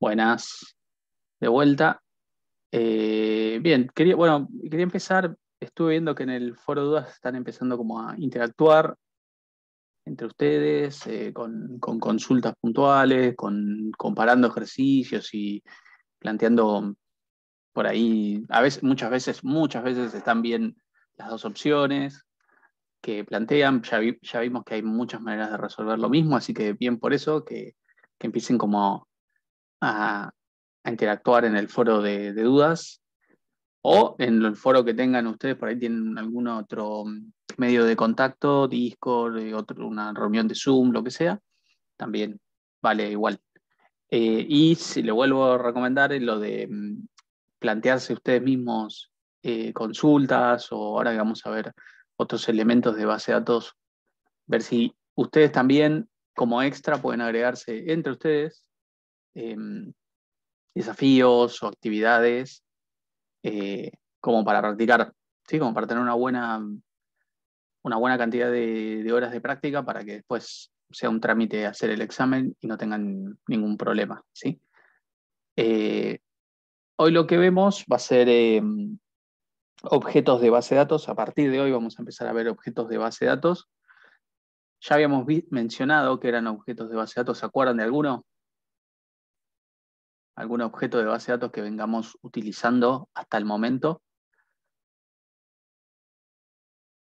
Buenas, de vuelta. Bien, quería empezar. Estuve viendo que en el foro de dudas están empezando como a interactuar entre ustedes, con consultas puntuales, comparando ejercicios y planteando por ahí, a veces, muchas veces están bien las dos opciones que plantean. Ya vimos que hay muchas maneras de resolver lo mismo, así que bien por eso que empiecen como a, a interactuar en el foro de dudas. O en el foro que tengan ustedes, por ahí tienen algún otro medio de contacto, Discord, una reunión de Zoom, lo que sea, también vale igual. Y si le vuelvo a recomendar lo de plantearse ustedes mismos consultas, o ahora que vamos a ver otros elementos de base de datos, ver si ustedes también como extra pueden agregarse entre ustedes eh, desafíos o actividades, como para practicar, ¿sí? Como para tener una buena cantidad de horas de práctica para que después sea un trámite hacer el examen y no tengan ningún problema, ¿sí? Eh, Hoy lo que vemos va a ser objetos de base de datos. A partir de hoy vamos a empezar a ver objetos de base de datos. Ya habíamos mencionado que eran objetos de base de datos. ¿Se acuerdan de alguno? ¿Algún objeto de base de datos que vengamos utilizando hasta el momento?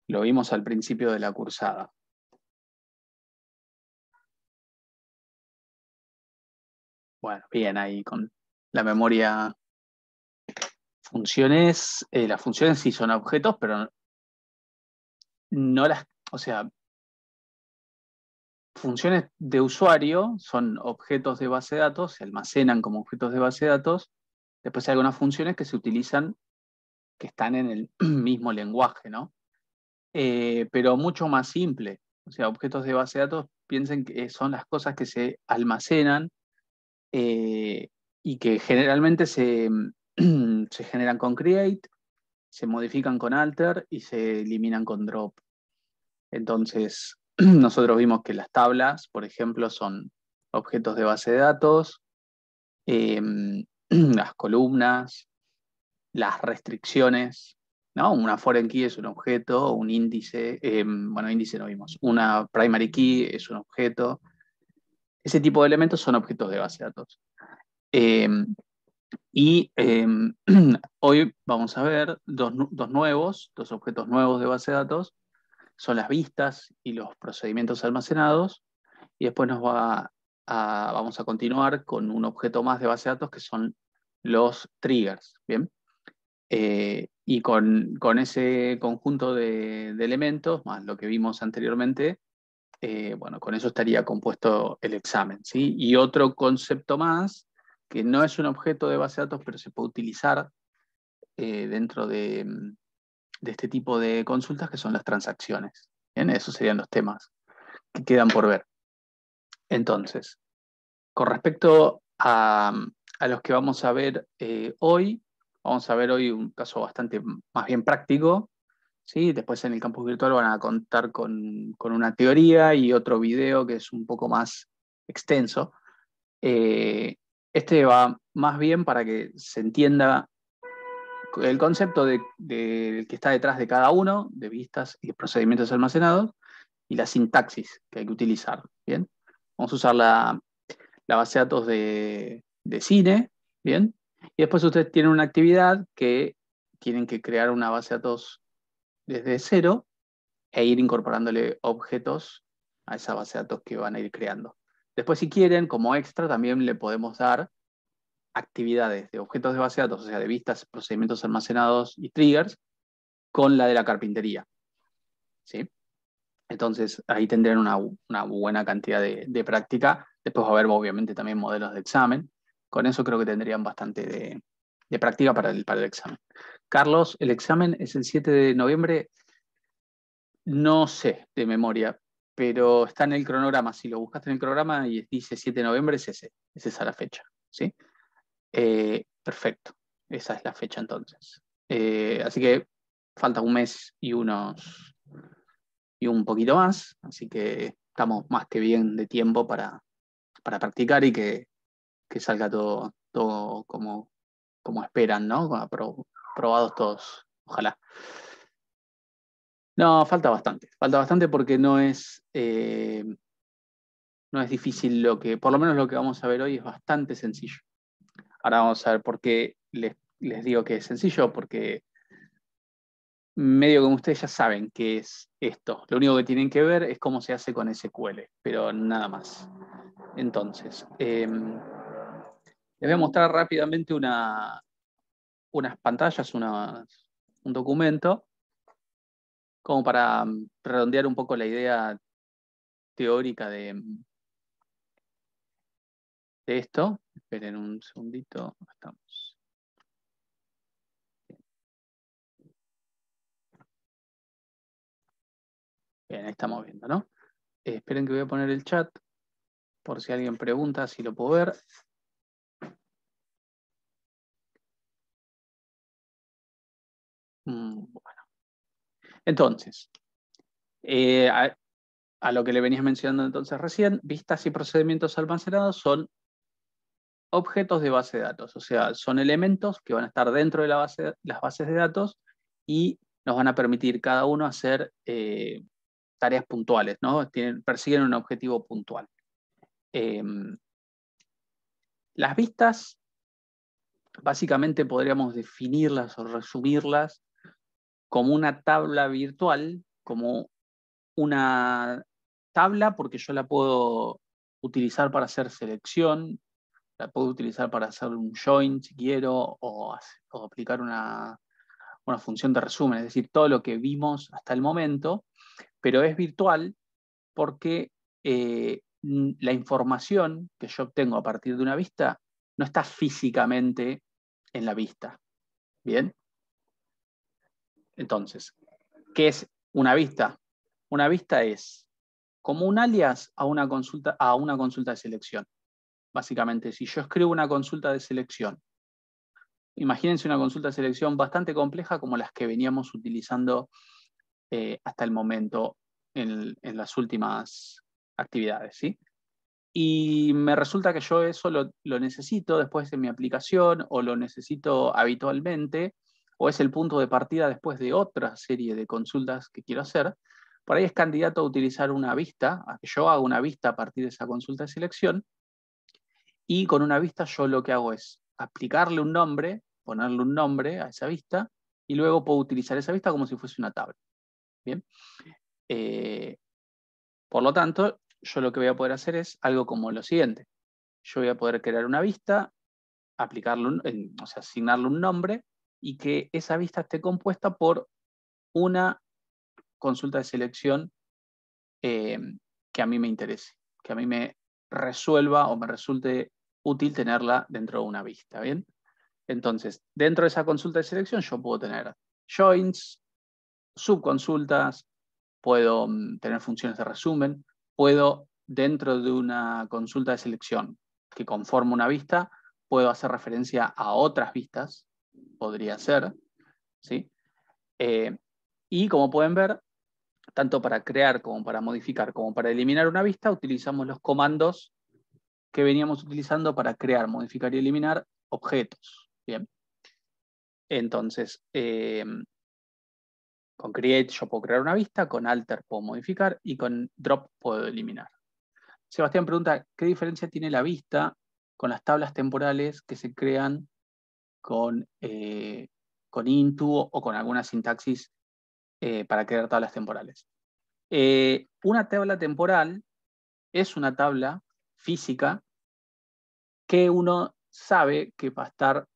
Lo vimos al principio de la cursada. Bueno, bien, ahí con la memoria. Funciones, las funciones sí son objetos, pero no las, o sea, funciones de usuario son objetos de base de datos, se almacenan como objetos de base de datos. Después hay algunas funciones que se utilizan, que están en el mismo lenguaje, ¿no? Pero mucho más simple. O sea, objetos de base de datos, piensen que son las cosas que se almacenan, eh, y que generalmente se generan con create, se modifican con alter y se eliminan con drop. Entonces, nosotros vimos que las tablas, por ejemplo, son objetos de base de datos, eh, las columnas, las restricciones, ¿no? Una foreign key es un objeto, un índice, bueno, índice no vimos, una primary key es un objeto. Ese tipo de elementos son objetos de base de datos. Eh, y hoy vamos a ver dos objetos nuevos de base de datos, son las vistas y los procedimientos almacenados. Y después vamos a continuar con un objeto más de base de datos que son los triggers, ¿bien? Y con ese conjunto de elementos, más lo que vimos anteriormente, bueno, con eso estaría compuesto el examen, ¿sí? Y otro concepto más, que no es un objeto de base de datos, pero se puede utilizar dentro de este tipo de consultas, que son las transacciones. ¿Bien? Esos serían los temas que quedan por ver. Entonces, con respecto a los que vamos a ver hoy, vamos a ver hoy un caso bastante más bien práctico, ¿sí? Después en el campus virtual van a contar con una teoría y otro video que es un poco más extenso. Eh, este va más bien para que se entienda el concepto que está detrás de cada uno, de vistas y procedimientos almacenados, y la sintaxis que hay que utilizar. ¿Bien? Vamos a usar la base de datos de cine, ¿bien? Y después ustedes tienen una actividad que tienen que crear una base de datos desde cero e ir incorporándole objetos a esa base de datos que van a ir creando. Después, si quieren, como extra, también le podemos dar actividades de objetos de base de datos, o sea, de vistas, procedimientos almacenados y triggers, con la de la carpintería, ¿sí? Entonces, ahí tendrán una buena cantidad de práctica. Después va a haber, obviamente, también modelos de examen. Con eso creo que tendrían bastante de práctica para el examen. Carlos, el examen es el 7 de noviembre. No sé de memoria, pero está en el cronograma. Si lo buscaste en el cronograma y dice 7 de noviembre, es esa la fecha, ¿sí? Perfecto, esa es la fecha entonces. Así que falta un mes y un poquito más, así que estamos más que bien de tiempo para practicar y que que salga todo como esperan, ¿no? Probados todos, ojalá. No, falta bastante porque no es difícil por lo menos lo que vamos a ver hoy es bastante sencillo. Ahora vamos a ver por qué les digo que es sencillo, porque medio como ustedes ya saben qué es esto. Lo único que tienen que ver es cómo se hace con SQL, pero nada más. Entonces, les voy a mostrar rápidamente unas pantallas, un documento, como para redondear un poco la idea teórica de esto. Esperen un segundito. Acá estamos. Bien, ahí estamos viendo, ¿no? Esperen que voy a poner el chat, por si alguien pregunta si lo puedo ver. Bueno. Entonces, a lo que le venías mencionando entonces recién, vistas y procedimientos almacenados son objetos de base de datos, o sea, son elementos que van a estar dentro de las bases de datos y nos van a permitir cada uno hacer tareas puntuales, ¿no? Persiguen un objetivo puntual. Las vistas, básicamente podríamos definirlas o resumirlas como una tabla virtual, como una tabla, porque yo la puedo utilizar para hacer selección, la puedo utilizar para hacer un join si quiero, o aplicar una función de resumen, es decir, todo lo que vimos hasta el momento, pero es virtual porque la información que yo obtengo a partir de una vista no está físicamente en la vista. ¿Bien? Entonces, ¿qué es una vista? Una vista es como un alias a una consulta de selección. Básicamente, si yo escribo una consulta de selección, imagínense una consulta de selección bastante compleja como las que veníamos utilizando hasta el momento en las últimas actividades, ¿sí? Y me resulta que yo eso lo necesito después de mi aplicación o lo necesito habitualmente o es el punto de partida después de otra serie de consultas que quiero hacer. Por ahí es candidato a utilizar una vista, a que yo haga una vista a partir de esa consulta de selección y con una vista yo lo que hago es aplicarle un nombre, ponerle un nombre a esa vista y luego puedo utilizar esa vista como si fuese una tabla. ¿Bien? Por lo tanto, yo lo que voy a poder hacer es algo como lo siguiente. Yo voy a poder crear una vista, asignarle un nombre y que esa vista esté compuesta por una consulta de selección que a mí me interese, que a mí me resuelva o me resulte útil tenerla dentro de una vista, ¿bien? Entonces, dentro de esa consulta de selección yo puedo tener joins, subconsultas, puedo tener funciones de resumen, puedo, dentro de una consulta de selección que conforma una vista, puedo hacer referencia a otras vistas, podría ser, ¿sí? Y como pueden ver, tanto para crear como para modificar, como para eliminar una vista, utilizamos los comandos que veníamos utilizando para crear, modificar y eliminar objetos. Bien. Entonces, con create yo puedo crear una vista, con alter puedo modificar y con drop puedo eliminar. Sebastián pregunta, ¿qué diferencia tiene la vista con las tablas temporales que se crean con Into o con alguna sintaxis para crear tablas temporales? Una tabla temporal es una tabla física que uno sabe que va a estar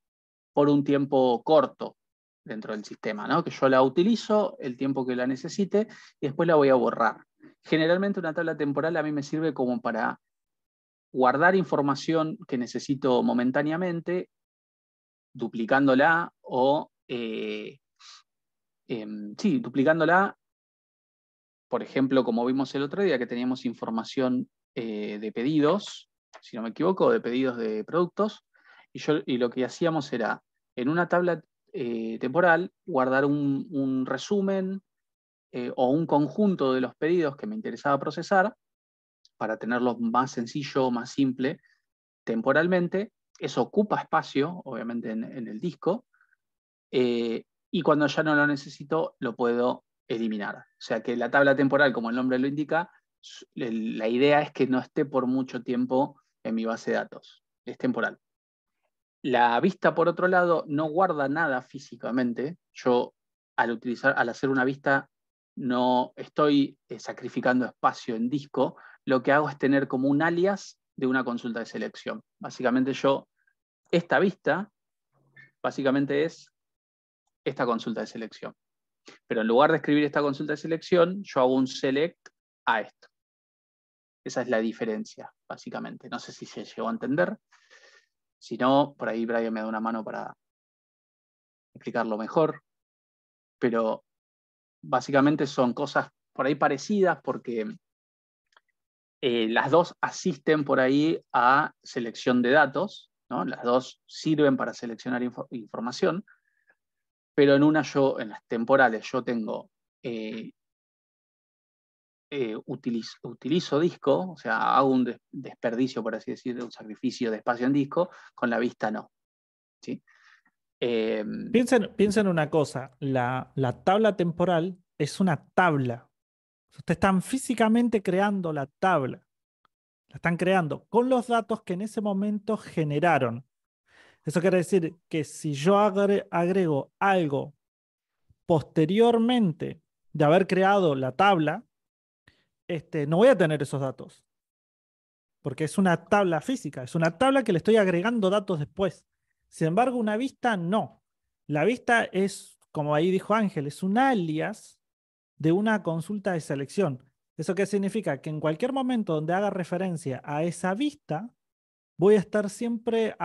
por un tiempo corto dentro del sistema, ¿no? Que yo la utilizo el tiempo que la necesite y después la voy a borrar. Generalmente una tabla temporal a mí me sirve como para guardar información que necesito momentáneamente, duplicándola o, sí, duplicándola, por ejemplo, como vimos el otro día, que teníamos información de pedidos, si no me equivoco, de pedidos de productos, y lo que hacíamos era, en una tabla temporal, guardar un resumen o un conjunto de los pedidos que me interesaba procesar para tenerlo más sencillo, más simple, temporalmente, eso ocupa espacio, obviamente, en el disco, y cuando ya no lo necesito, lo puedo eliminar. O sea que la tabla temporal, como el nombre lo indica, la idea es que no esté por mucho tiempo en mi base de datos, es temporal. La vista, por otro lado, no guarda nada físicamente. Yo, al hacer una vista, no estoy sacrificando espacio en disco. Lo que hago es tener como un alias de una consulta de selección. Básicamente esta vista, básicamente es esta consulta de selección. Pero en lugar de escribir esta consulta de selección, yo hago un select a esto. Esa es la diferencia, básicamente. No sé si se llegó a entender. Si no, por ahí Brian me da una mano para explicarlo mejor. Pero básicamente son cosas por ahí parecidas porque las dos asisten por ahí a selección de datos, ¿no? Las dos sirven para seleccionar información, pero en las temporales, yo tengo utilizo disco, o sea, hago un desperdicio, por así decirlo, un sacrificio de espacio en disco, con la vista no. ¿Sí? Eh, Piensen una cosa, la tabla temporal es una tabla. Ustedes están físicamente creando la tabla. La están creando con los datos que en ese momento generaron. Eso quiere decir que si yo agrego algo posteriormente de haber creado la tabla, no voy a tener esos datos, porque es una tabla física, es una tabla que le estoy agregando datos después. Sin embargo, una vista no. La vista es, como ahí dijo Ángel, es un alias de una consulta de selección. ¿Eso qué significa? Que en cualquier momento donde haga referencia a esa vista, voy a estar siempre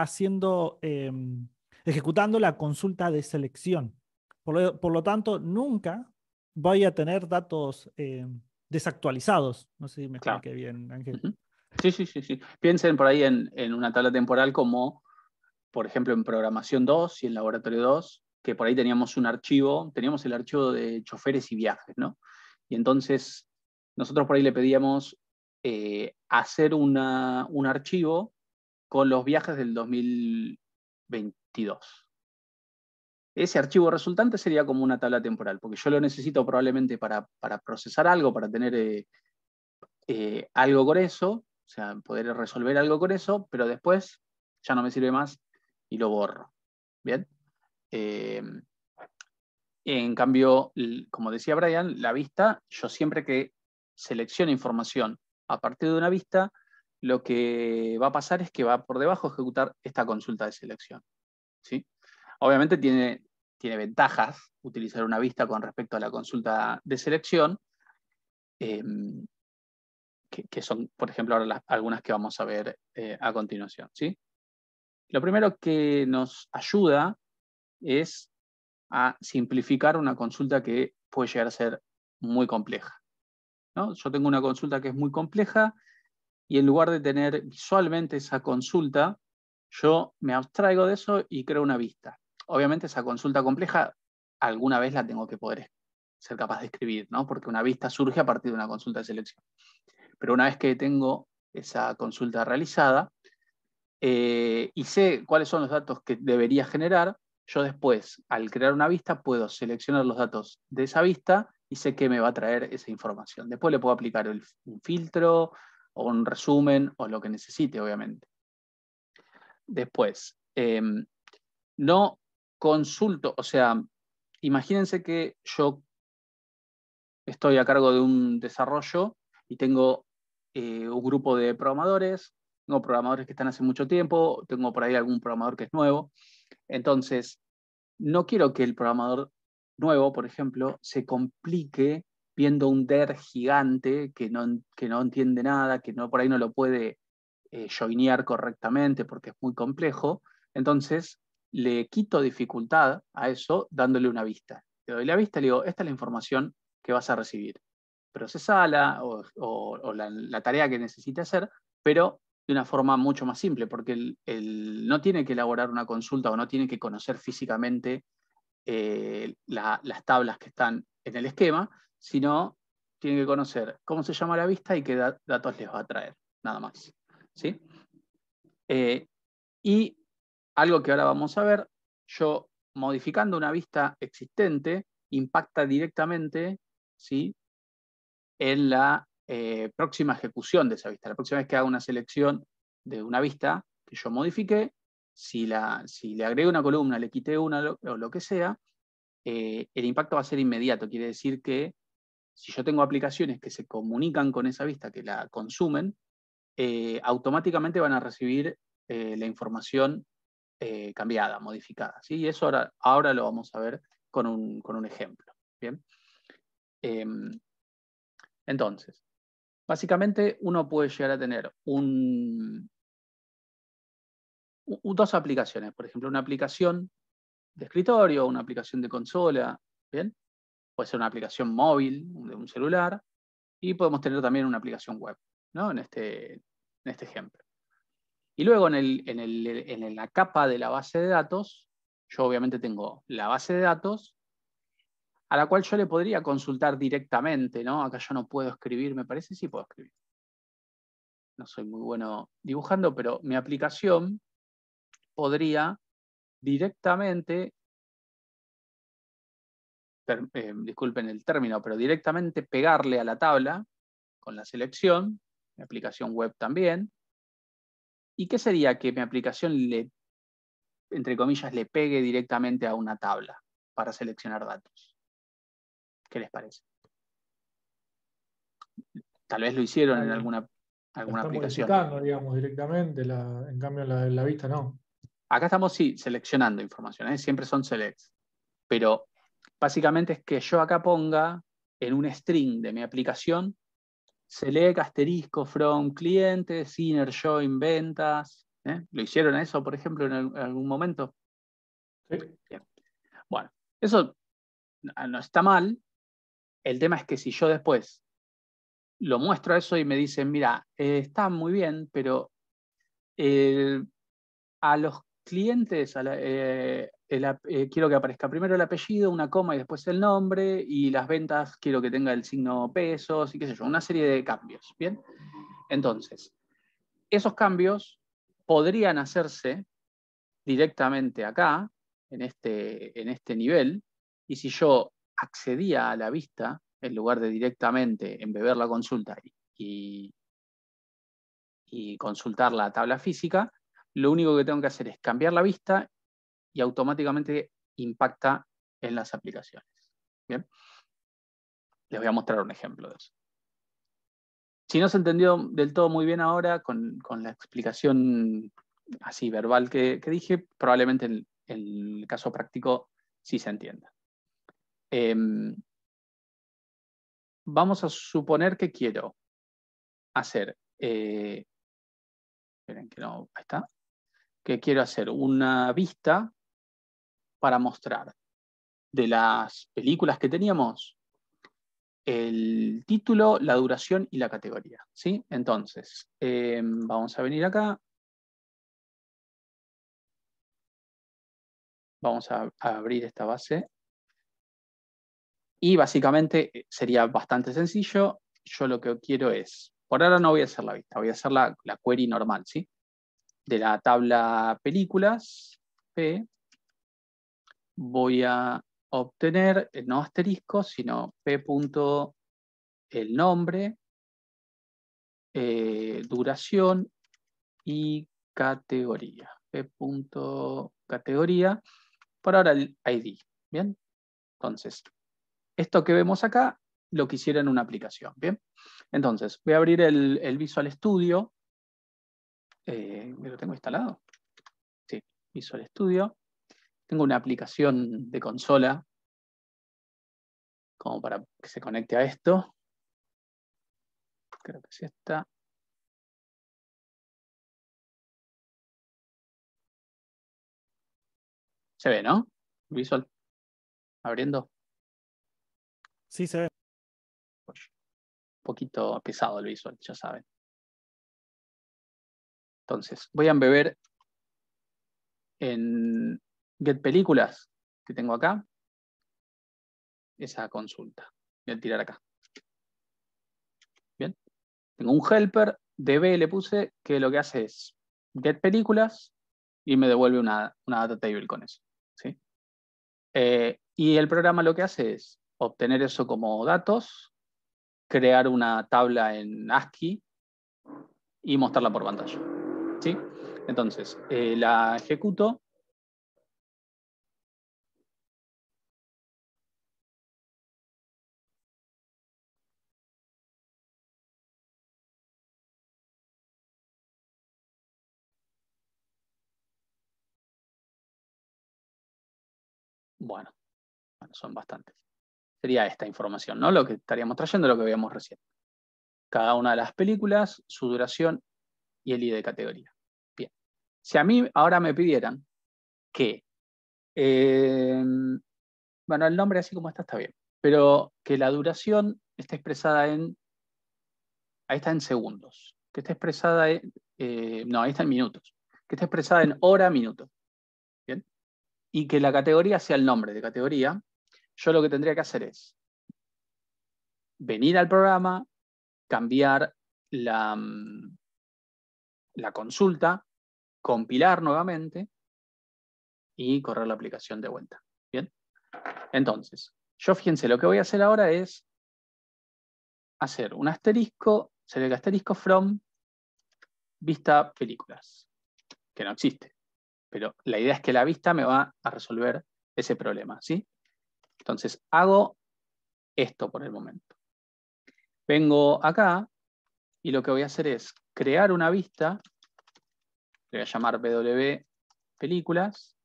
ejecutando la consulta de selección. Por lo tanto, nunca voy a tener datos desactualizados. No sé si me claro. expliqué bien, Ángel. Uh-huh. Sí, sí, sí, sí. Piensen por ahí en una tabla temporal como, por ejemplo, en programación 2 y en laboratorio 2, que por ahí teníamos teníamos el archivo de choferes y viajes, ¿no? Y entonces nosotros por ahí le pedíamos hacer un archivo con los viajes del 2022. Ese archivo resultante sería como una tabla temporal, porque yo lo necesito probablemente para procesar algo, para tener algo con eso, o sea, poder resolver algo con eso, pero después ya no me sirve más y lo borro. ¿Bien? Eh, en cambio, como decía Brian, la vista, yo siempre que selecciono información a partir de una vista, lo que va a pasar es que va por debajo a ejecutar esta consulta de selección. ¿Sí? Obviamente tiene ventajas utilizar una vista con respecto a la consulta de selección, eh, que son, por ejemplo, ahora algunas que vamos a ver a continuación. ¿Sí? Lo primero que nos ayuda es a simplificar una consulta que puede llegar a ser muy compleja, ¿no? Yo tengo una consulta que es muy compleja y en lugar de tener visualmente esa consulta, yo me abstraigo de eso y creo una vista. Obviamente esa consulta compleja alguna vez la tengo que poder ser capaz de escribir, ¿no? Porque una vista surge a partir de una consulta de selección. Pero una vez que tengo esa consulta realizada y sé cuáles son los datos que debería generar, yo después, al crear una vista, puedo seleccionar los datos de esa vista y sé qué me va a traer esa información. Después le puedo aplicar un filtro o un resumen o lo que necesite, obviamente. Después, no consulto, o sea, imagínense que yo estoy a cargo de un desarrollo y tengo un grupo de programadores, tengo programadores que están hace mucho tiempo, tengo por ahí algún programador que es nuevo. Entonces, no quiero que el programador nuevo, por ejemplo, se complique viendo un DER gigante que no entiende nada, que no, por ahí no lo puede joinear correctamente porque es muy complejo. Entonces, le quito dificultad a eso dándole una vista. Le doy la vista y le digo, esta es la información que vas a recibir. Procesala o la tarea que necesite hacer, pero de una forma mucho más simple, porque no tiene que elaborar una consulta o no tiene que conocer físicamente las tablas que están en el esquema, sino tiene que conocer cómo se llama la vista y qué datos les va a traer, nada más. ¿Sí? Y algo que ahora vamos a ver, yo modificando una vista existente impacta directamente, ¿sí?, en la próxima ejecución de esa vista. La próxima vez que haga una selección de una vista que yo modifique, si le agrego una columna, le quité una o lo que sea, el impacto va a ser inmediato. Quiere decir que si yo tengo aplicaciones que se comunican con esa vista, que la consumen, automáticamente van a recibir la información cambiada, modificada, ¿sí? Y eso ahora lo vamos a ver con un ejemplo. ¿Bien? Entonces, básicamente uno puede llegar a tener dos aplicaciones. Por ejemplo, una aplicación de escritorio, una aplicación de consola, ¿bien? Puede ser una aplicación móvil de un celular, y podemos tener también una aplicación web, ¿no? En este ejemplo. Y luego en la capa de la base de datos, yo obviamente tengo la base de datos a la cual yo le podría consultar directamente, ¿no? Acá yo no puedo escribir, me parece, sí puedo escribir. No soy muy bueno dibujando, pero mi aplicación podría directamente, disculpen el término, pero directamente pegarle a la tabla con la selección, mi aplicación web también. ¿Y qué sería que mi aplicación entre comillas, le pegue directamente a una tabla para seleccionar datos? ¿Qué les parece? Tal vez lo hicieron en alguna La está aplicación. modificando, digamos, directamente, en cambio la vista no. Acá estamos, sí, seleccionando información, ¿eh? Siempre son selects. Pero básicamente es que yo acá ponga en un string de mi aplicación select asterisco from clientes, inner join ventas. ¿Lo hicieron eso, por ejemplo, en algún momento? Sí. Bien. Bueno, eso no está mal. El tema es que si yo después lo muestro a eso y me dicen, mira, está muy bien, pero a los clientes quiero que aparezca primero el apellido, una coma y después el nombre, y las ventas quiero que tenga el signo pesos y qué sé yo, una serie de cambios. ¿Bien? Entonces, esos cambios podrían hacerse directamente acá, en este nivel, y si yo accedía a la vista, en lugar de directamente embeber la consulta y consultar la tabla física, lo único que tengo que hacer es cambiar la vista y automáticamente impacta en las aplicaciones. ¿Bien? Les voy a mostrar un ejemplo de eso. Si no se entendió del todo muy bien ahora, con la explicación así verbal que dije, probablemente en el caso práctico sí se entienda. Vamos a suponer que quiero hacer, esperen que no, ahí está, que quiero hacer una vista para mostrar de las películas que teníamos el título, la duración y la categoría, ¿sí? Entonces, vamos a venir acá. Vamos a abrir esta base. Y básicamente sería bastante sencillo. Yo lo que quiero es, por ahora no voy a hacer la vista, voy a hacer la query normal, ¿sí? De la tabla películas, P, voy a obtener, no asterisco, sino P punto el nombre, duración y categoría. P punto categoría, por ahora el ID. ¿Bien? Entonces, esto que vemos acá lo quisiera en una aplicación. ¿Bien? Entonces, voy a abrir el Visual Studio. ¿Lo tengo instalado? Sí, Visual Studio. Tengo una aplicación de consola como para que se conecte a esto. Creo que es esta. Se ve, ¿no? Visual. Abriendo. Sí, se ve. Un poquito pesado el Visual, ya saben. Entonces, voy a embeber en Get Películas que tengo acá esa consulta. Voy a tirar acá. Bien. Tengo un helper, db le puse, que lo que hace es get películas y me devuelve una data table con eso. ¿Sí? Y el programa lo que hace es obtener eso como datos, crear una tabla en ASCII y mostrarla por pantalla. ¿Sí? Entonces, la ejecuto. Bueno, son bastantes. Sería esta información, ¿no? Lo que estaríamos trayendo, lo que veíamos recién. Cada una de las películas, su duración y el ID de categoría. Bien. Si a mí ahora me pidieran que, bueno, el nombre así como está bien, pero que la duración esté expresada en, ahí está en segundos, que esté expresada en, no, ahí está en minutos, que esté expresada en hora, minuto. Bien. Y que la categoría sea el nombre de categoría, yo lo que tendría que hacer es venir al programa, cambiar la consulta, compilar nuevamente y correr la aplicación de vuelta. Bien. Entonces, yo fíjense, lo que voy a hacer ahora es hacer un asterisco, select asterisco from vista películas, que no existe. Pero la idea es que la vista me va a resolver ese problema, ¿sí? Entonces, hago esto por el momento. Vengo acá y lo que voy a hacer es crear una vista, le voy a llamar W películas,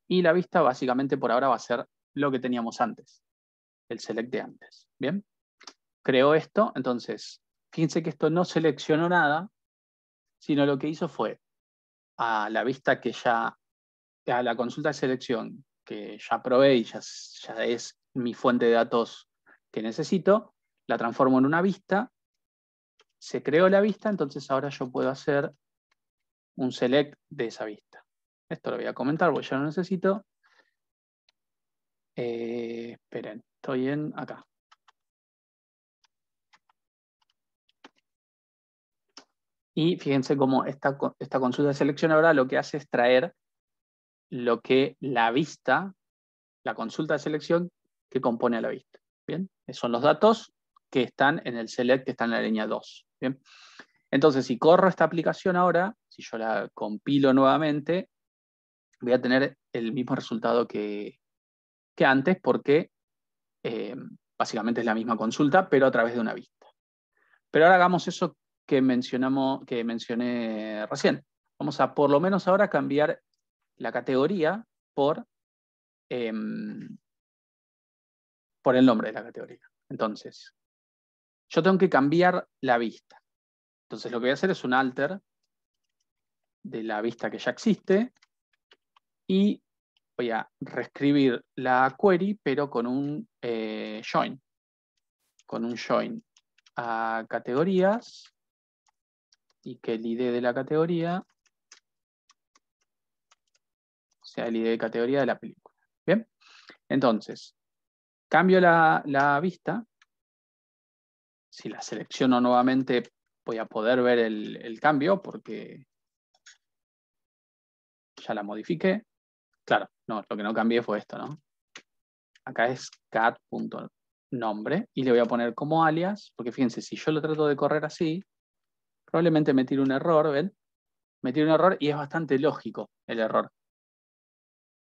y la vista básicamente por ahora va a ser lo que teníamos antes, el select de antes. ¿Bien? Creo esto, entonces, fíjense que esto no seleccionó nada, sino lo que hizo fue a la vista que ya, a la consulta de selección que ya probé y ya es mi fuente de datos que necesito, la transformo en una vista, se creó la vista, entonces ahora yo puedo hacer un select de esa vista. Esto lo voy a comentar porque ya lo necesito. Esperen, estoy en acá. Y fíjense cómo esta consulta de selección ahora lo que hace es traer lo que la vista, la consulta de selección que compone a la vista. ¿Bien? Son los datos que están en el select que está en la línea 2. ¿Bien? Entonces, si corro esta aplicación ahora, si yo la compilo nuevamente, voy a tener el mismo resultado que antes porque básicamente es la misma consulta, pero a través de una vista. Pero ahora hagamos eso que mencioné recién. Vamos a por lo menos ahora cambiar la categoría por el nombre de la categoría. Entonces, yo tengo que cambiar la vista. Entonces lo que voy a hacer es un alter de la vista que ya existe y voy a reescribir la query, pero con un join. Con un join a categorías y que el ID de la categoría sea el ID de categoría de la película. ¿Bien? Entonces, cambio la vista. Si la selecciono nuevamente, voy a poder ver el cambio porque ya la modifiqué. Claro, no, lo que no cambié fue esto, ¿no? Acá es cat.nombre y le voy a poner como alias, porque fíjense, si yo lo trato de correr así, probablemente me tire un error, ¿ven? Me tire un error y es bastante lógico el error.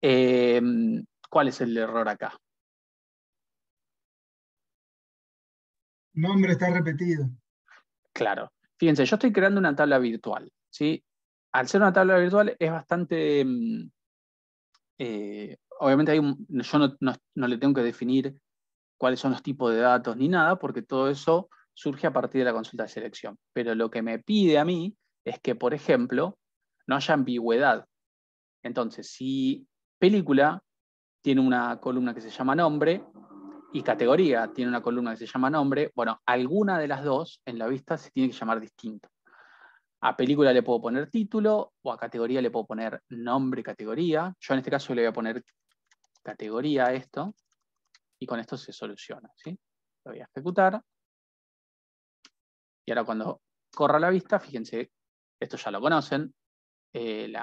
¿Cuál es el error acá? Nombre está repetido. Claro. Fíjense, yo estoy creando una tabla virtual, ¿sí? Al ser una tabla virtual es bastante... obviamente yo no le tengo que definir cuáles son los tipos de datos ni nada, porque todo eso surge a partir de la consulta de selección. Pero lo que me pide a mí es que, por ejemplo, no haya ambigüedad. Entonces, si película tiene una columna que se llama nombre y categoría tiene una columna que se llama nombre, bueno, alguna de las dos en la vista se tiene que llamar distinto. A película le puedo poner título o a categoría le puedo poner nombre, categoría. Yo en este caso le voy a poner categoría a esto y con esto se soluciona, ¿sí? Lo voy a ejecutar. Y ahora cuando corra la vista, fíjense, esto ya lo conocen, el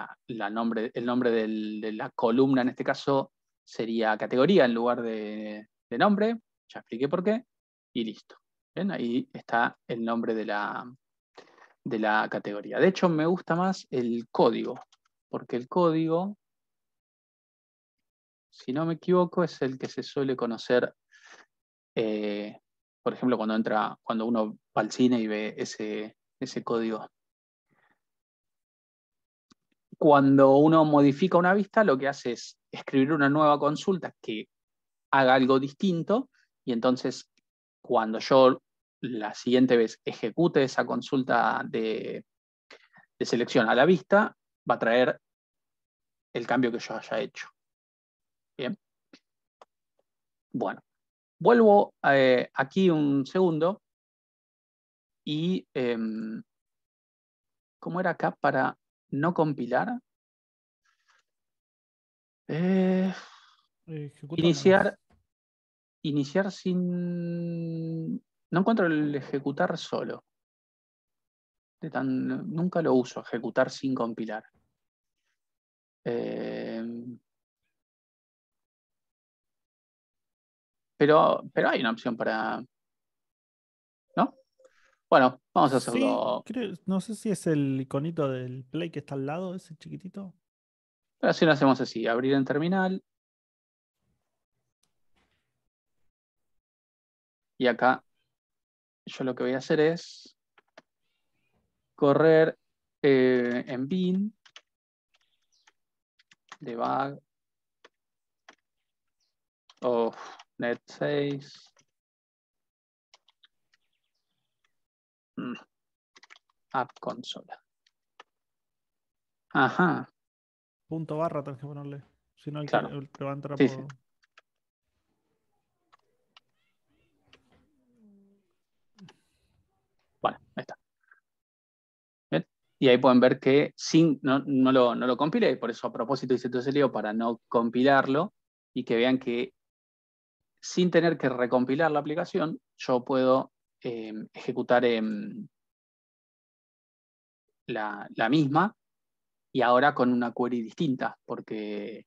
nombre de la columna en este caso sería categoría en lugar de nombre, ya expliqué por qué, y listo. ¿Ven? Ahí está el nombre de la categoría. De hecho, me gusta más el código, porque el código, si no me equivoco, es el que se suele conocer, por ejemplo, cuando uno va al cine y ve ese código. Cuando uno modifica una vista, lo que hace es escribir una nueva consulta que haga algo distinto, y entonces cuando yo la siguiente vez ejecute esa consulta de selección a la vista, va a traer el cambio que yo haya hecho. Bien. Bueno, vuelvo aquí un segundo y ¿cómo era acá para no compilar? Ejecutamos. Iniciar sin... No encuentro el ejecutar solo. Nunca lo uso, ejecutar sin compilar. Pero hay una opción para... ¿No? Bueno, vamos a Sí, hacerlo. no sé si es el iconito del Play que está al lado, ese chiquitito. Así lo hacemos así. Abrir en terminal. Y acá yo lo que voy a hacer es correr en bin debug of net6 app consola. Ajá, Punto barra tenés que ponerle. Si no, claro. te va a entrar Sí, sí. por. Bueno, ahí está. ¿Ven? Y ahí pueden ver que no lo compilé, por eso a propósito hice todo ese lío para no compilarlo y que vean que sin tener que recompilar la aplicación, yo puedo ejecutar la misma y ahora con una query distinta, porque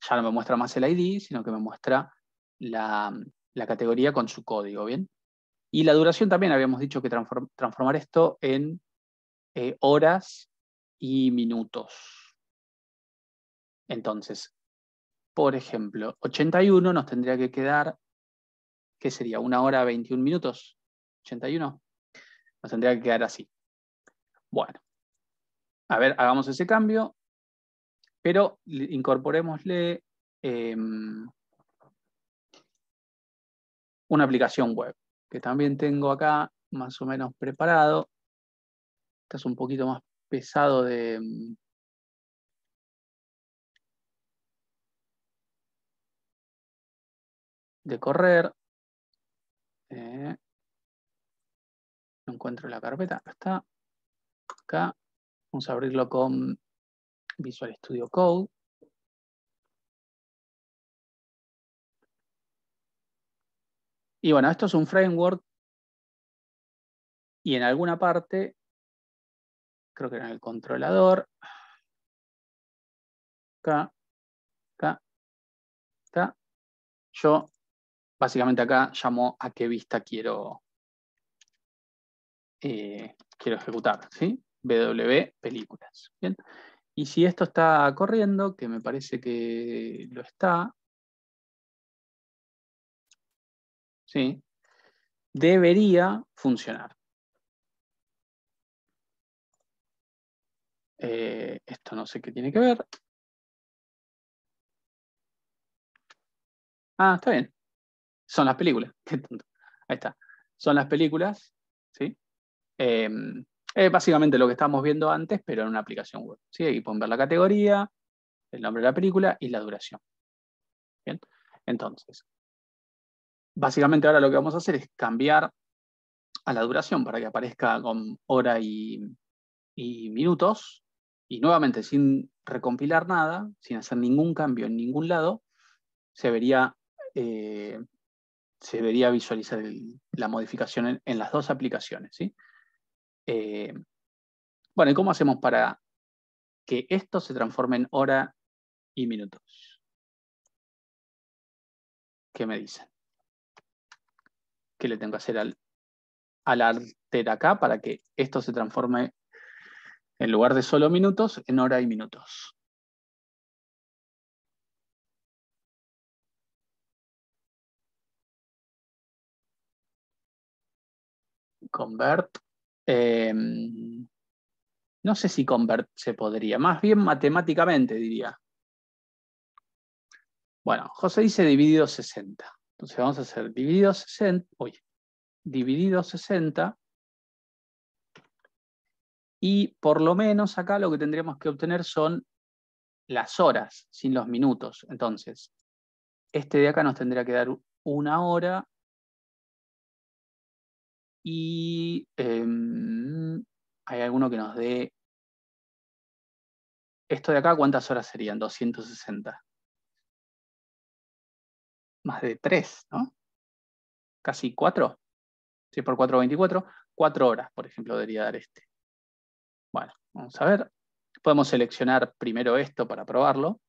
ya no me muestra más el ID, sino que me muestra la categoría con su código, ¿bien? Y la duración también habíamos dicho que transformar esto en horas y minutos. Entonces, por ejemplo, 81 nos tendría que quedar, ¿qué sería? 1 hora 21 minutos. 81. Nos tendría que quedar así. Bueno, a ver, hagamos ese cambio, pero incorporémosle una aplicación web, que también tengo acá más o menos preparado. Este es un poquito más pesado de correr. No encuentro la carpeta, acá está. Acá vamos a abrirlo con Visual Studio Code. Y bueno, esto es un framework y en alguna parte, creo que era en el controlador, acá, acá, acá, yo básicamente acá llamo a qué vista quiero ejecutar, ¿sí? BW películas. Bien. Y si esto está corriendo, que me parece que lo está, ¿sí? Debería funcionar. Esto no sé qué tiene que ver. Ah, está bien. Son las películas. Qué tonto. Ahí está. Son las películas, ¿sí? Es básicamente lo que estábamos viendo antes, pero en una aplicación web. ¿Sí? Aquí pueden ver la categoría, el nombre de la película y la duración. Bien. Entonces, básicamente ahora lo que vamos a hacer es cambiar a la duración para que aparezca con hora y minutos. Y nuevamente, sin recompilar nada, sin hacer ningún cambio en ningún lado, se vería visualizar la modificación en las dos aplicaciones, ¿sí? Bueno, ¿y cómo hacemos para que esto se transforme en hora y minutos? ¿Qué me dicen? ¿Qué le tengo que hacer al alter acá para que esto se transforme, en lugar de solo minutos, en hora y minutos? Convert. No sé si convert se podría, más bien matemáticamente diría. Bueno, José dice dividido 60. Entonces vamos a hacer dividido 60, dividido 60. Y por lo menos acá lo que tendríamos que obtener son las horas, sin los minutos. Entonces, este de acá nos tendría que dar 1 hora. Y hay alguno que nos dé... Esto de acá, ¿cuántas horas serían? 260. Más de 3, ¿no? Casi 4. 6 por 4, 24. 4 horas, por ejemplo, debería dar este. Bueno, vamos a ver. Podemos seleccionar primero esto para probarlo.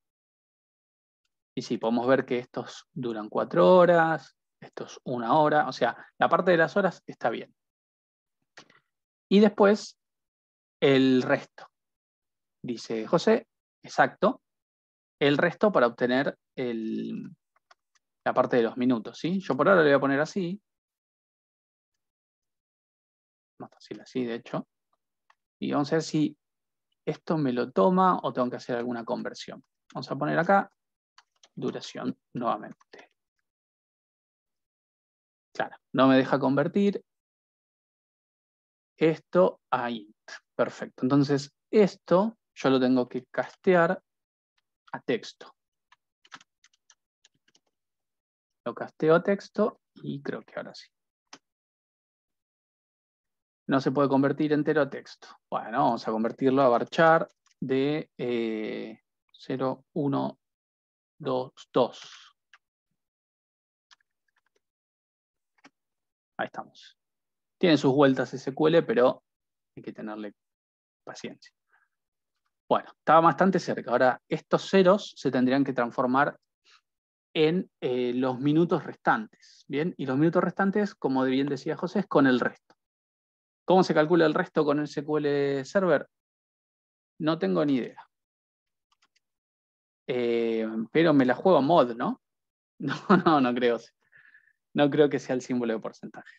Y sí, podemos ver que estos duran 4 horas, estos 1 hora. O sea, la parte de las horas está bien. Y después, el resto. Dice José, exacto. El resto para obtener la parte de los minutos, ¿sí? Yo por ahora le voy a poner así. Más fácil así, de hecho. Y vamos a ver si esto me lo toma o tengo que hacer alguna conversión. Vamos a poner acá duración nuevamente. Claro, no me deja convertir esto a int. Perfecto. Entonces, esto yo lo tengo que castear a texto. Lo casteo a texto y creo que ahora sí. No se puede convertir entero a texto. Bueno, vamos a convertirlo a varchar de 0, 1, 2, 2. Ahí estamos. Tiene sus vueltas SQL, pero hay que tenerle paciencia. Bueno, estaba bastante cerca. Ahora, estos ceros se tendrían que transformar en los minutos restantes. ¿Bien? Y los minutos restantes, como bien decía José, es con el resto. ¿Cómo se calcula el resto con el SQL Server? No tengo ni idea. Pero me la juego a mod, ¿no? No creo. No creo que sea el símbolo de porcentaje.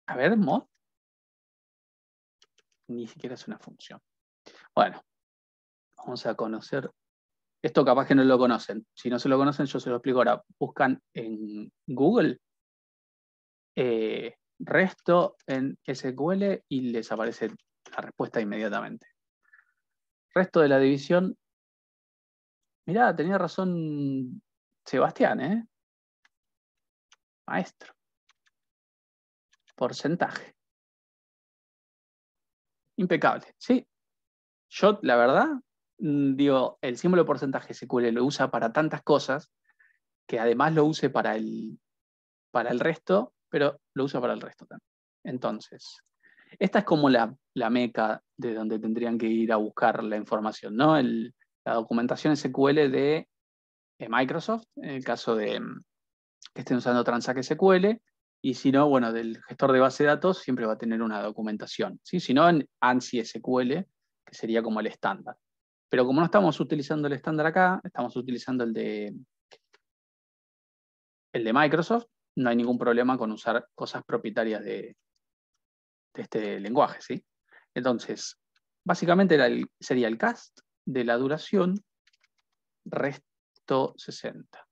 A ver, mod. Ni siquiera es una función. Bueno, vamos a conocer. Esto capaz que no lo conocen. Si no se lo conocen, yo se lo explico ahora. Buscan en Google resto en SQL y les aparece la respuesta inmediatamente. Resto de la división. Mirá, tenía razón Sebastián, ¿eh? Maestro. Porcentaje. Impecable, ¿sí? Yo, la verdad, digo, el símbolo de porcentaje SQL lo usa para tantas cosas que además lo use para el resto, pero lo usa para el resto también. Entonces, esta es como la meca de donde tendrían que ir a buscar la información, ¿no? La documentación SQL de Microsoft, en el caso de que estén usando Transact SQL, y si no, bueno, del gestor de base de datos siempre va a tener una documentación, ¿sí? Si no, en ANSI SQL, que sería como el estándar. Pero como no estamos utilizando el estándar acá, estamos utilizando el de Microsoft, no hay ningún problema con usar cosas propietarias de este lenguaje, ¿sí? Entonces, básicamente sería el cast de la duración resto 60.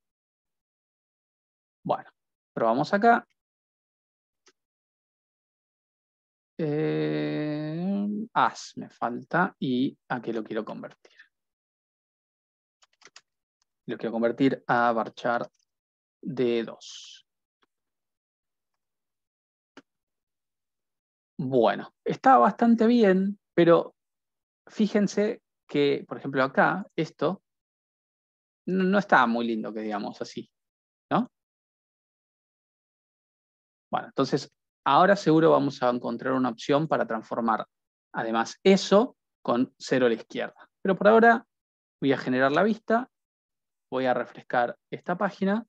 Bueno, probamos acá. As me falta y a qué lo quiero convertir. Lo quiero convertir a varchar de 2. Bueno, está bastante bien, pero fíjense que, por ejemplo, acá, esto no está muy lindo que digamos así, ¿no? Bueno, entonces ahora seguro vamos a encontrar una opción para transformar además eso con 0 a la izquierda. Pero por ahora voy a generar la vista, voy a refrescar esta página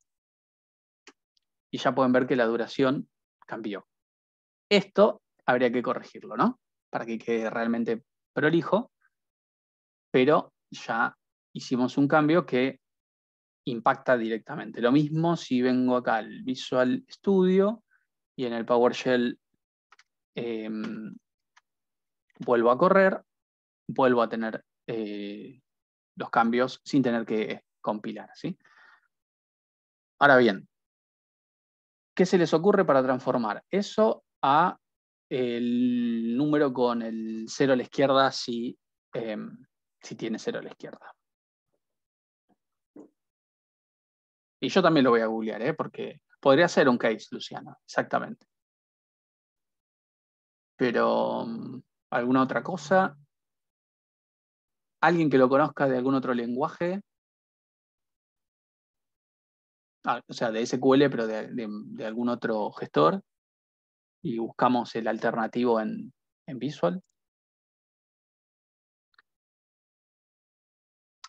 y ya pueden ver que la duración cambió. Esto habría que corregirlo, ¿no? Para que quede realmente prolijo, pero ya hicimos un cambio que impacta directamente. Lo mismo si vengo acá al Visual Studio y en el PowerShell vuelvo a correr, vuelvo a tener los cambios sin tener que compilar, ¿sí? Ahora bien, ¿qué se les ocurre para transformar eso a el número con el 0 a la izquierda si tiene 0 a la izquierda? Y yo también lo voy a googlear, porque podría ser un case, Luciano, exactamente. Pero, ¿alguna otra cosa? ¿Alguien que lo conozca de algún otro lenguaje? O sea, de SQL, pero de algún otro gestor. Y buscamos el alternativo en Visual.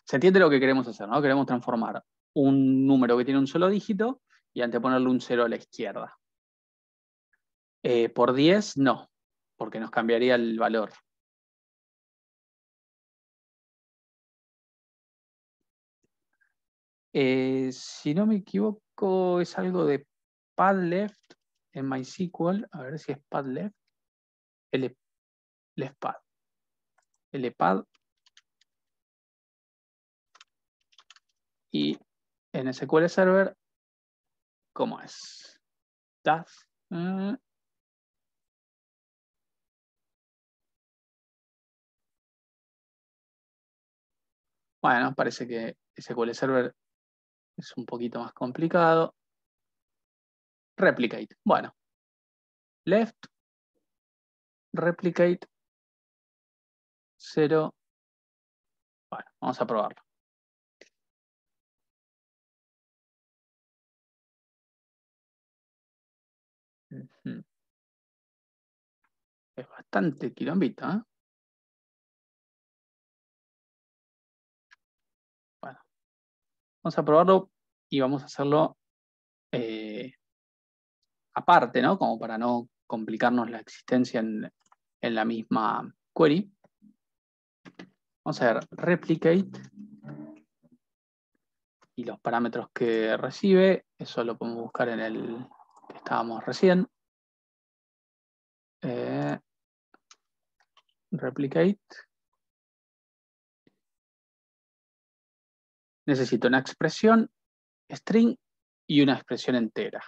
Se entiende lo que queremos hacer, ¿no? Queremos transformar un número que tiene un solo dígito y anteponerle un 0 a la izquierda. Por 10, no, porque nos cambiaría el valor. Si no me equivoco, es algo de padleft en MySQL. A ver si es padleft. Leftpad. Lpad. Y en SQL Server, ¿cómo es? DAF. Bueno, parece que SQL Server es un poquito más complicado. Replicate. Bueno. Left. Replicate. 0. Bueno, vamos a probarlo. Es bastante quilombito, ¿eh? Bueno, vamos a probarlo y vamos a hacerlo aparte, ¿no? Como para no complicarnos la existencia en la misma query. Vamos a ver replicate y los parámetros que recibe. Eso lo podemos buscar en el que estábamos recién. Replicate. Necesito una expresión string y una expresión entera.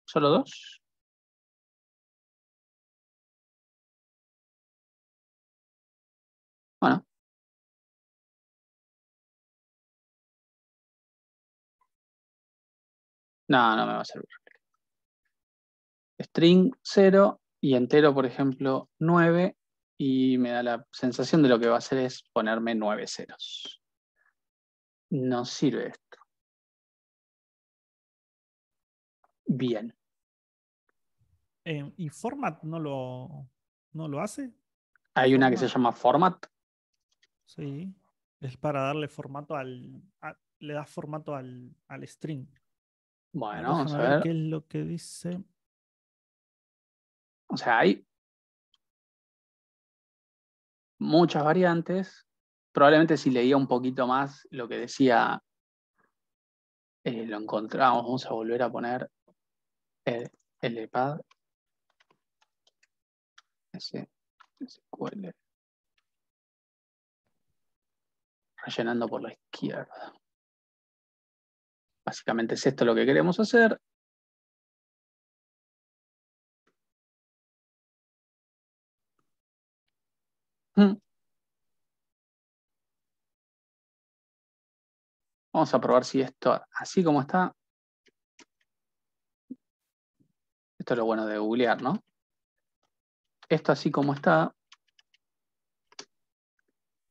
¿Solo dos? Bueno. No, no me va a servir. String 0 y entero, por ejemplo, 9. Y me da la sensación de lo que va a hacer es ponerme 9 ceros. No sirve esto. Bien. ¿Y format no lo hace? Hay una que se Format, llama format. sí. Es para darle formato le da formato al string. A ver, Bueno, vamos déjame a ver ver. qué es lo que dice. O sea, hay muchas variantes. Probablemente si leía un poquito más lo que decía, lo encontramos. Vamos a volver a poner el LPAD. SQL. Rellenando por la izquierda. Básicamente es esto lo que queremos hacer. Vamos a probar si esto, así como está, esto es lo bueno de googlear, ¿no? Esto así como está,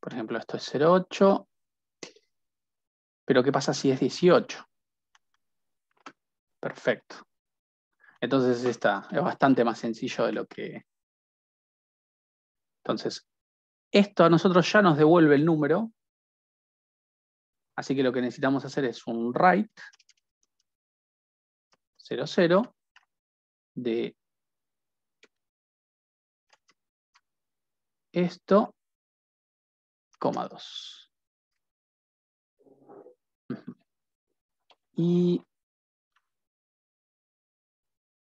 por ejemplo, esto es 0,8, pero ¿qué pasa si es 18? Perfecto. Entonces esta es bastante más sencillo de lo que... Entonces, esto a nosotros ya nos devuelve el número. Así que lo que necesitamos hacer es un write 00 de esto, coma 2. Y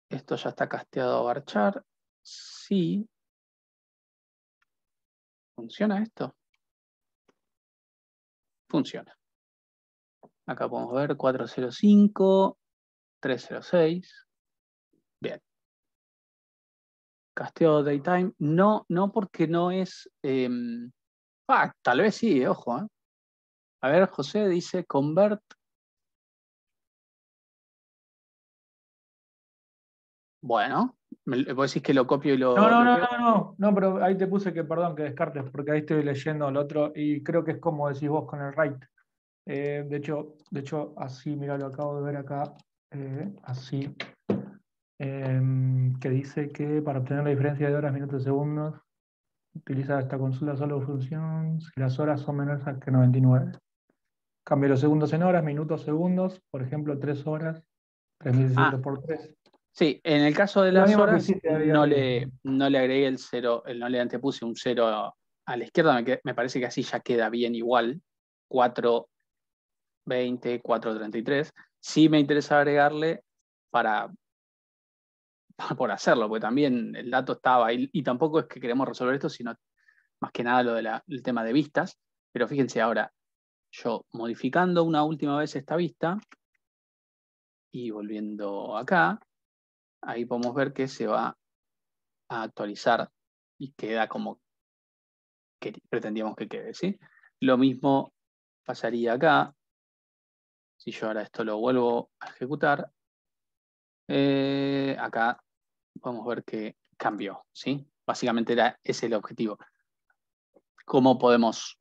esto ya está casteado a varchar. Sí. ¿Funciona esto? Funciona. Acá podemos ver 405, 306. Bien. Casteo daytime. No, no porque no es... tal vez sí, ojo. A ver, José dice convert. Bueno, vos decís que lo copio y No, no, lo no, pego. no, no, no, pero ahí te puse que, perdón, que descartes, porque ahí estoy leyendo el otro y creo que es como decís vos con el write. De hecho, así, mira, lo acabo de ver acá, así, que dice que para obtener la diferencia de horas, minutos, segundos, utiliza esta consulta solo función si las horas son menores a que 99. Cambio los segundos en horas, minutos, segundos, por ejemplo, 3 horas, 3600 Ah, por 3. sí, en el caso de Lo las mismo que horas, hiciste ahí arriba. no le agregué el 0, no le antepuse un 0 a la izquierda, me parece que así ya queda bien igual. 420, 433. Sí me interesa agregarle para por hacerlo, porque también el dato estaba ahí, y tampoco es que queremos resolver esto, sino más que nada lo del tema de vistas. Pero fíjense ahora, yo modificando una última vez esta vista y volviendo acá, ahí podemos ver que se va a actualizar y queda como que pretendíamos que quede, ¿sí? Lo mismo pasaría acá. Si yo ahora esto lo vuelvo a ejecutar, acá podemos ver que cambió, ¿sí? Básicamente ese el objetivo. ¿Cómo podemos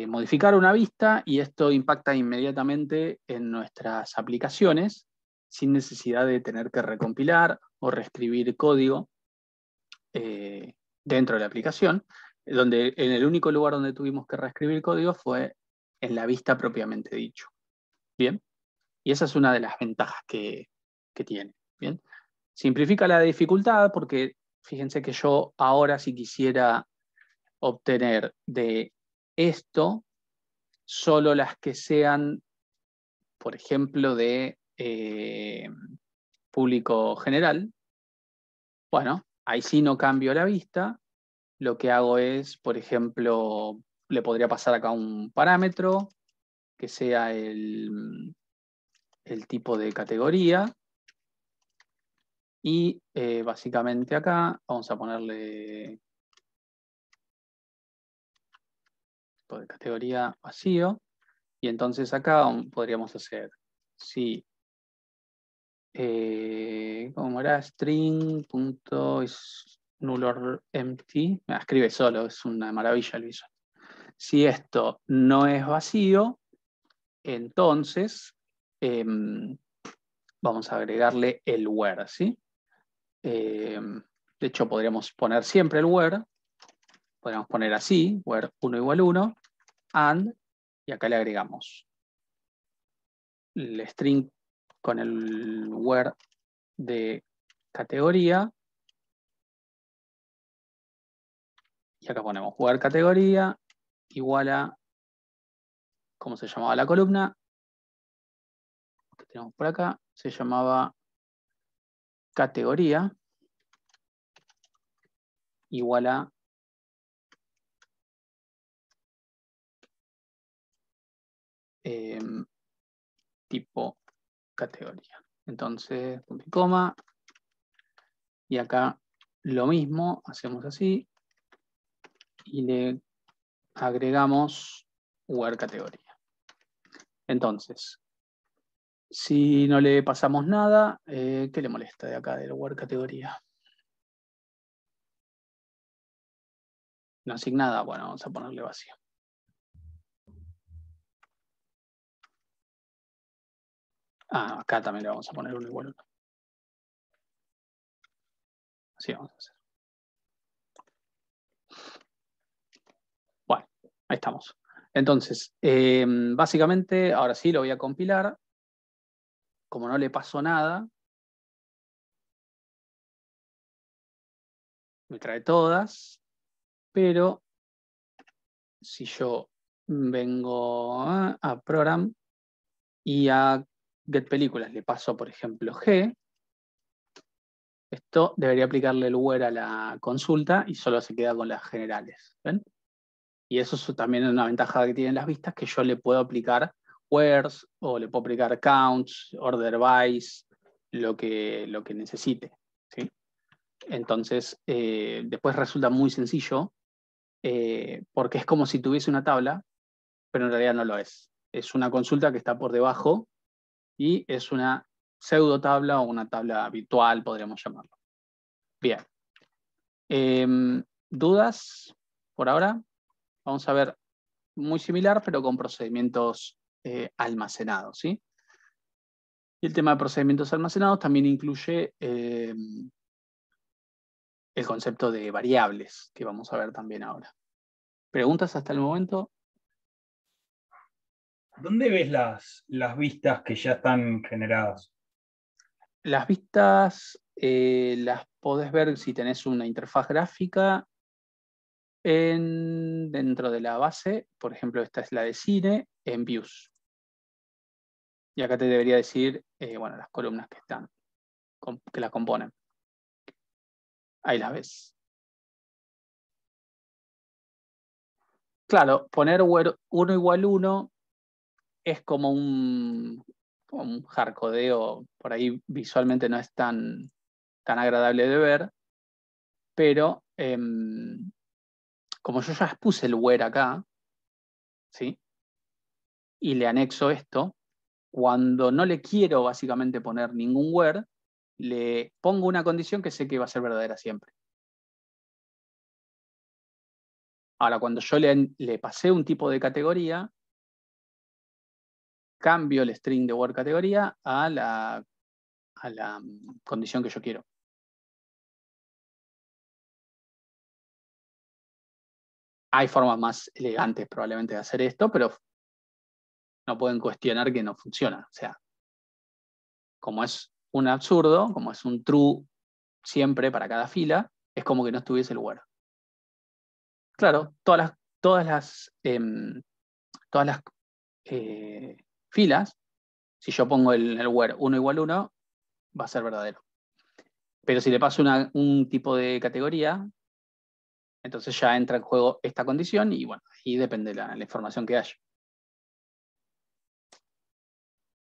modificar una vista? Y esto impacta inmediatamente en nuestras aplicaciones sin necesidad de tener que recompilar o reescribir código dentro de la aplicación, donde en el único lugar donde tuvimos que reescribir código fue en la vista propiamente dicho. Bien, y esa es una de las ventajas que tiene. Bien, simplifica la dificultad porque fíjense que yo ahora si quisiera obtener de esto solo las que sean, por ejemplo, de público general, bueno, ahí sí no cambio la vista. Lo que hago es, por ejemplo, le podría pasar acá un parámetro que sea el tipo de categoría y básicamente acá vamos a ponerle tipo de categoría vacío y entonces acá podríamos hacer si ¿cómo era? String.isNullOrEmpty. Escribe solo, es una maravilla el visual. Si esto no es vacío, entonces vamos a agregarle el where, ¿sí? De hecho, podríamos poner siempre el where. Podríamos poner así, where 1 igual 1, and, y acá le agregamos el string con el where de categoría. Y acá ponemos where categoría igual a, ¿cómo se llamaba la columna? Que tenemos por acá, se llamaba categoría igual a tipo categoría. Entonces, punto y coma. Y acá lo mismo, hacemos así. Y le agregamos where categoría. Entonces, si no le pasamos nada, ¿qué le molesta de acá del where categoría? No asignada, bueno, vamos a ponerle vacío. Acá también le vamos a poner 1 igual 1. Así vamos a hacer. Bueno, ahí estamos. Entonces, básicamente, ahora sí lo voy a compilar. Como no le pasó nada, me trae todas, pero si yo vengo a Program y a Get Películas le paso, por ejemplo, G, esto debería aplicarle el where a la consulta y solo se queda con las generales. ¿Ven? Y eso es también una ventaja que tienen las vistas, que yo le puedo aplicar wheres o le puedo aplicar counts, order bys, lo que necesite. ¿Sí? Entonces, después resulta muy sencillo, porque es como si tuviese una tabla, pero en realidad no lo es. Es una consulta que está por debajo y es una pseudo tabla o una tabla virtual, podríamos llamarlo. Bien. ¿Dudas por ahora? Vamos a ver muy similar, pero con procedimientos almacenados, ¿sí? Y el tema de procedimientos almacenados también incluye el concepto de variables, que vamos a ver también ahora. ¿Preguntas hasta el momento? ¿Dónde ves las vistas que ya están generadas? Las vistas las podés ver si tenés una interfaz gráfica dentro de la base. Por ejemplo, esta es la de cine, en Views. Y acá te debería decir, bueno, las columnas que están, que la componen. Ahí las ves. Claro, poner 1 igual 1 es como un hardcodeo, por ahí visualmente no es tan agradable de ver, pero como yo ya puse el where acá, ¿sí? Y le anexo esto, cuando no le quiero básicamente poner ningún where, le pongo una condición que sé que va a ser verdadera siempre. Ahora, cuando yo le pasé un tipo de categoría, cambio el string de word categoría a la condición que yo quiero. Hay formas más elegantes probablemente de hacer esto, pero no pueden cuestionar que no funciona. O sea, como es un absurdo, como es un true siempre para cada fila, es como que no estuviese el where. Claro, todas las filas, si yo pongo el where 1 igual 1, va a ser verdadero. Pero si le paso un tipo de categoría, entonces ya entra en juego esta condición y bueno, ahí depende la información que haya.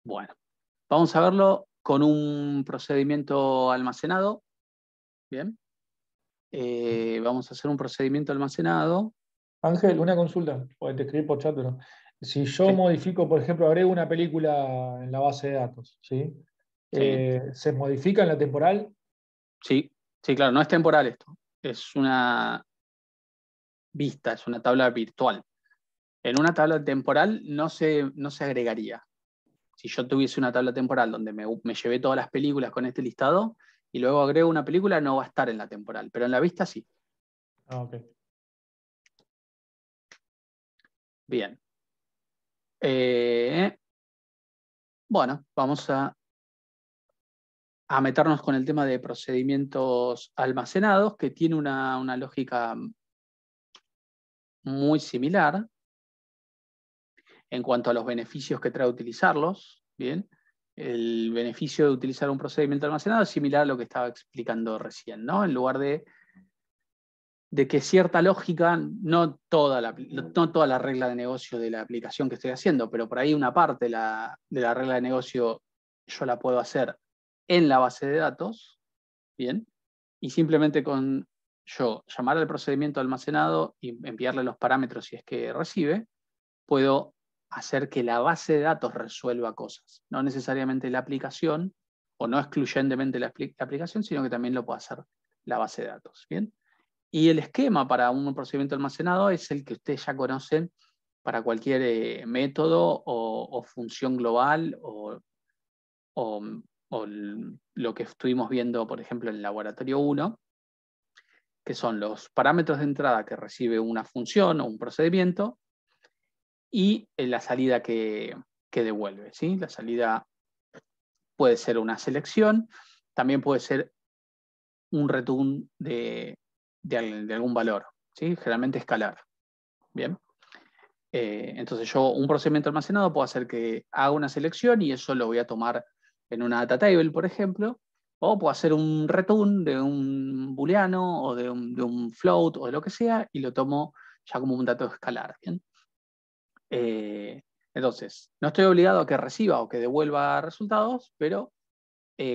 Bueno, vamos a verlo con un procedimiento almacenado. Bien. Vamos a hacer un procedimiento almacenado. Ángel, una consulta, porque te escribí por chat, pero si yo Sí. modifico, por ejemplo, agrego una película en la base de datos, ¿sí? Sí, ¿Se modifica en la temporal? sí, claro, no es temporal esto. Es una vista, es una tabla virtual. En una tabla temporal no se agregaría. Si yo tuviese una tabla temporal donde me llevé todas las películas con este listado y luego agrego una película, no va a estar en la temporal, pero en la vista sí. Ah, ok. Bien. Bueno, vamos a meternos con el tema de procedimientos almacenados, que tiene una lógica muy similar en cuanto a los beneficios que trae utilizarlos. Bien, el beneficio de utilizar un procedimiento almacenado es similar a lo que estaba explicando recién, ¿no? En lugar de que cierta lógica, no toda la regla de negocio de la aplicación que estoy haciendo, pero por ahí una parte de la regla de negocio yo la puedo hacer en la base de datos, ¿bien? Y simplemente con yo llamar al procedimiento almacenado y enviarle los parámetros si es que recibe, puedo hacer que la base de datos resuelva cosas, no necesariamente la aplicación, o no excluyentemente la aplicación, sino que también lo puede hacer la base de datos, ¿bien? Y el esquema para un procedimiento almacenado es el que ustedes ya conocen para cualquier método o función global o lo que estuvimos viendo, por ejemplo, en el laboratorio 1, que son los parámetros de entrada que recibe una función o un procedimiento y la salida que devuelve, ¿sí? La salida puede ser una selección, también puede ser un return de algún valor, ¿sí? Generalmente escalar. Bien. Entonces un procedimiento almacenado puedo hacer que haga una selección y eso lo voy a tomar en una data table, por ejemplo, o puedo hacer un return de un booleano o de un float o de lo que sea y lo tomo ya como un dato escalar. ¿Bien? Entonces, no estoy obligado a que reciba o que devuelva resultados, pero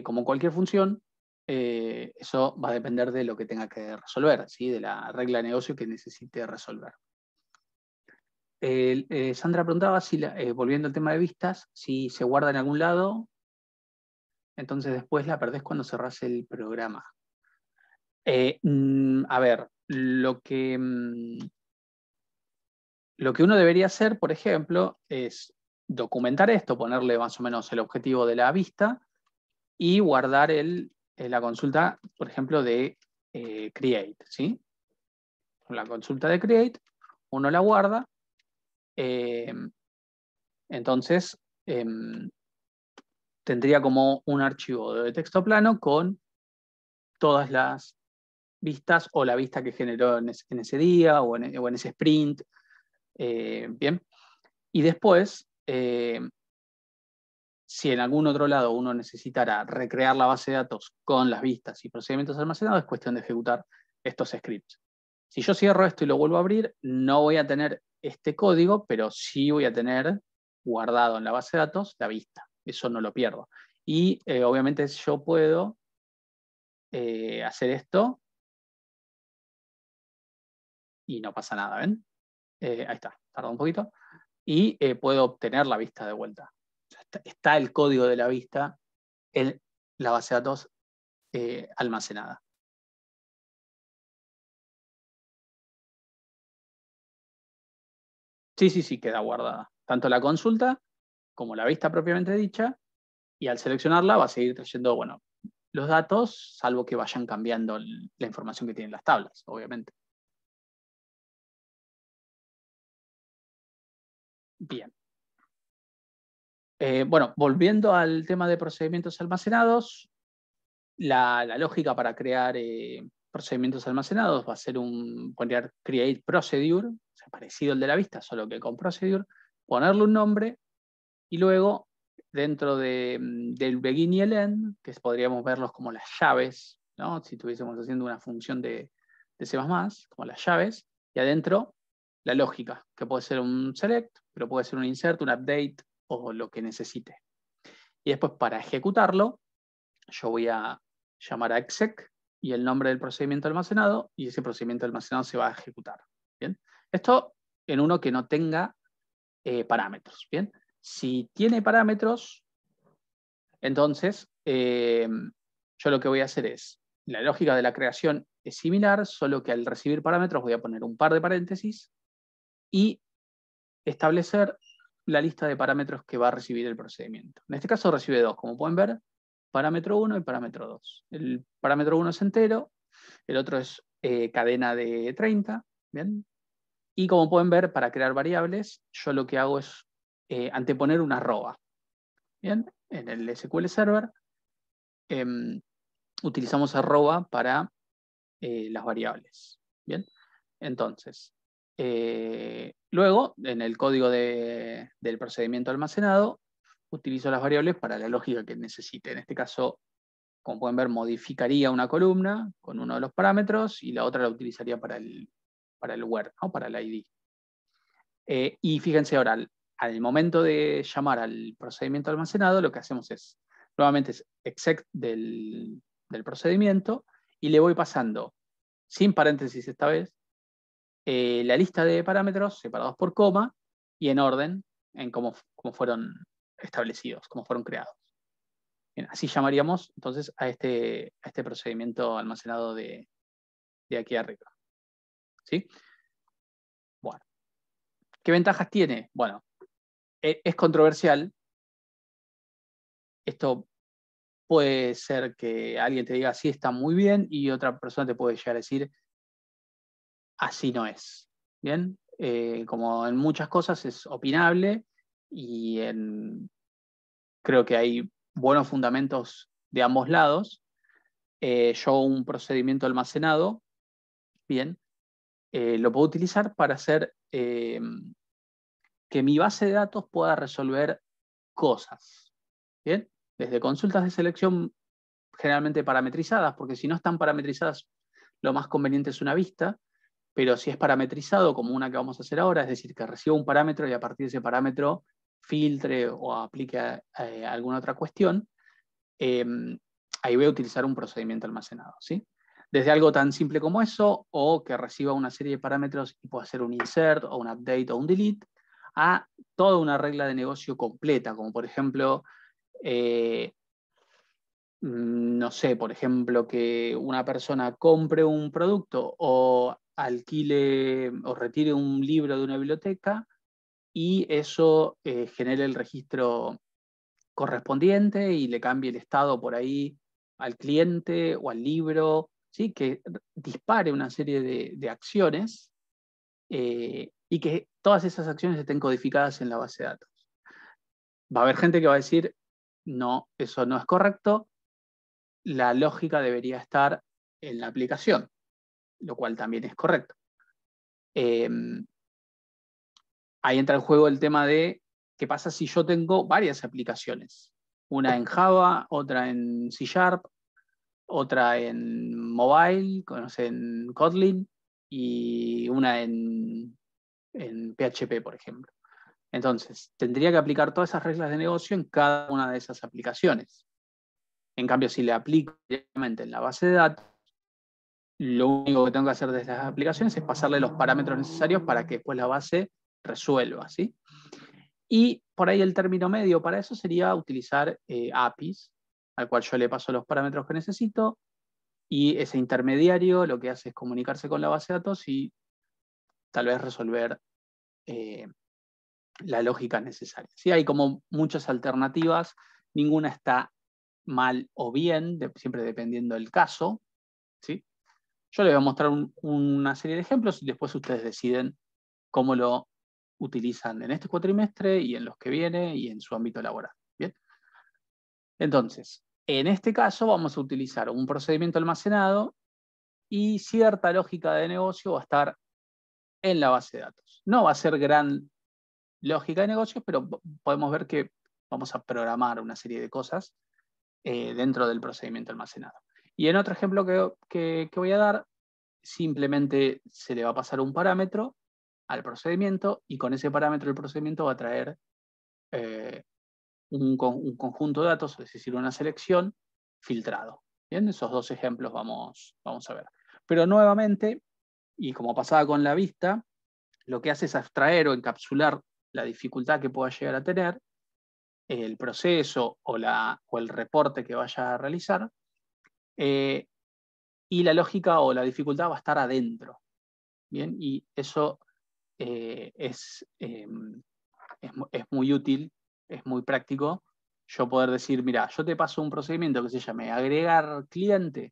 como cualquier función, eso va a depender de lo que tenga que resolver, ¿sí? De la regla de negocio que necesite resolver. Sandra preguntaba, volviendo al tema de vistas, si se guarda en algún lado, entonces después la perdés cuando cerrás el programa. A ver, lo que uno debería hacer, por ejemplo, es documentar esto, ponerle más o menos el objetivo de la vista y guardar la consulta, por ejemplo, de create, ¿sí? La consulta de create, uno la guarda. Entonces, tendría como un archivo de texto plano con todas las vistas o la vista que generó en ese día o en ese sprint. Bien. Y después, si en algún otro lado uno necesitara recrear la base de datos con las vistas y procedimientos almacenados, es cuestión de ejecutar estos scripts. Si yo cierro esto y lo vuelvo a abrir, no voy a tener este código, pero sí voy a tener guardado en la base de datos la vista. Eso no lo pierdo. Y obviamente yo puedo hacer esto y no pasa nada, ¿ven? Ahí está, tardó un poquito. Y puedo obtener la vista de vuelta. Está el código de la vista en la base de datos almacenada. Sí, queda guardada. Tanto la consulta como la vista propiamente dicha, y al seleccionarla va a seguir trayendo, bueno, los datos, salvo que vayan cambiando la información que tienen las tablas, obviamente. Bien. Bueno, volviendo al tema de procedimientos almacenados, la lógica para crear procedimientos almacenados va a ser poner create procedure, o sea, parecido al de la vista, solo que con procedure, ponerle un nombre y luego dentro del begin y el end, que podríamos verlos como las llaves, ¿no? Si estuviésemos haciendo una función de C++, como las llaves, y adentro la lógica, que puede ser un select, pero puede ser un insert, un update o lo que necesite. Y después para ejecutarlo, yo voy a llamar a exec y el nombre del procedimiento almacenado, y ese procedimiento almacenado se va a ejecutar. ¿Bien? Esto en uno que no tenga parámetros. ¿Bien? Si tiene parámetros, entonces yo lo que voy a hacer es, la lógica de la creación es similar, solo que al recibir parámetros voy a poner un par de paréntesis y establecer la lista de parámetros que va a recibir el procedimiento. En este caso recibe dos, como pueden ver, parámetro 1 y parámetro 2. El parámetro 1 es entero, el otro es cadena de 30, ¿bien? Y como pueden ver, para crear variables, yo lo que hago es anteponer una arroba. ¿Bien? En el SQL Server utilizamos arroba para las variables. ¿Bien? Entonces, luego, en el código del procedimiento almacenado, utilizo las variables para la lógica que necesite. En este caso, como pueden ver, modificaría una columna con uno de los parámetros y la otra la utilizaría para el where, ¿no? Para el ID. Y fíjense ahora, al momento de llamar al procedimiento almacenado, lo que hacemos es, nuevamente es exec del procedimiento y le voy pasando, sin paréntesis esta vez, la lista de parámetros separados por coma y en orden en cómo fueron establecidos, cómo fueron creados. Bien, así llamaríamos entonces a este procedimiento almacenado de aquí arriba. ¿Sí? Bueno. ¿Qué ventajas tiene? Bueno, es controversial. Esto puede ser que alguien te diga, sí, está muy bien, y otra persona te puede llegar a decir, así no es. ¿Bien? Como en muchas cosas es opinable, y creo que hay buenos fundamentos de ambos lados. Yo un procedimiento almacenado, bien, lo puedo utilizar para hacer que mi base de datos pueda resolver cosas. ¿Bien? Desde consultas de selección generalmente parametrizadas, porque si no están parametrizadas, lo más conveniente es una vista, pero si es parametrizado, como una que vamos a hacer ahora, es decir, que reciba un parámetro y a partir de ese parámetro filtre o aplique alguna otra cuestión, ahí voy a utilizar un procedimiento almacenado, ¿sí? Desde algo tan simple como eso, o que reciba una serie de parámetros y pueda hacer un insert o un update o un delete, a toda una regla de negocio completa, como por ejemplo, no sé, por ejemplo, que una persona compre un producto o alquile o retire un libro de una biblioteca y eso genere el registro correspondiente y le cambie el estado por ahí al cliente o al libro, ¿sí? Que dispare una serie de acciones y que todas esas acciones estén codificadas en la base de datos. Va a haber gente que va a decir, no, eso no es correcto, la lógica debería estar en la aplicación, lo cual también es correcto. Ahí entra en juego el tema de qué pasa si yo tengo varias aplicaciones, una en Java, otra en C#, otra en mobile, en Kotlin, y una en PHP, por ejemplo. Entonces, tendría que aplicar todas esas reglas de negocio en cada una de esas aplicaciones. En cambio, si le aplico directamente en la base de datos, lo único que tengo que hacer desde las aplicaciones es pasarle los parámetros necesarios para que después la base resuelva, ¿sí? Y por ahí el término medio para eso sería utilizar APIs, al cual yo le paso los parámetros que necesito, y ese intermediario lo que hace es comunicarse con la base de datos y tal vez resolver la lógica necesaria. ¿Sí? Hay como muchas alternativas, ninguna está mal o bien, siempre dependiendo del caso, ¿sí? Yo les voy a mostrar una serie de ejemplos y después ustedes deciden cómo lo utilizan en este cuatrimestre y en los que viene y en su ámbito laboral. ¿Bien? Entonces, en este caso vamos a utilizar un procedimiento almacenado y cierta lógica de negocio va a estar en la base de datos. No va a ser gran lógica de negocios, pero podemos ver que vamos a programar una serie de cosas dentro del procedimiento almacenado. Y en otro ejemplo que voy a dar, simplemente se le va a pasar un parámetro al procedimiento y con ese parámetro el procedimiento va a traer un conjunto de datos, es decir, una selección filtrado. Bien, esos dos ejemplos vamos a ver. Pero nuevamente, y como pasaba con la vista, lo que hace es abstraer o encapsular la dificultad que pueda llegar a tener el proceso o el reporte que vaya a realizar, y la lógica o la dificultad va a estar adentro. Bien, y eso es muy útil, es muy práctico. Yo poder decir, mira, yo te paso un procedimiento que se llame agregar cliente,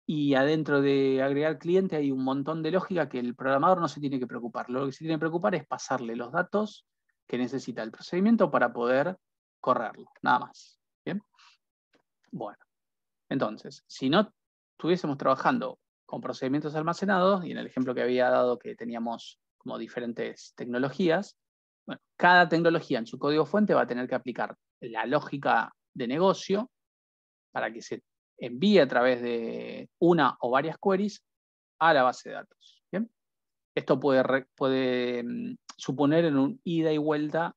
y adentro de agregar cliente hay un montón de lógica que el programador no se tiene que preocupar. Lo que se tiene que preocupar es pasarle los datos que necesita el procedimiento para poder correrlo, nada más. ¿Bien? Bueno, entonces, si no estuviésemos trabajando con procedimientos almacenados, y en el ejemplo que había dado que teníamos como diferentes tecnologías, bueno, cada tecnología en su código fuente va a tener que aplicar la lógica de negocio para que se envíe a través de una o varias queries a la base de datos. ¿Bien? Esto puede suponer en un ida y vuelta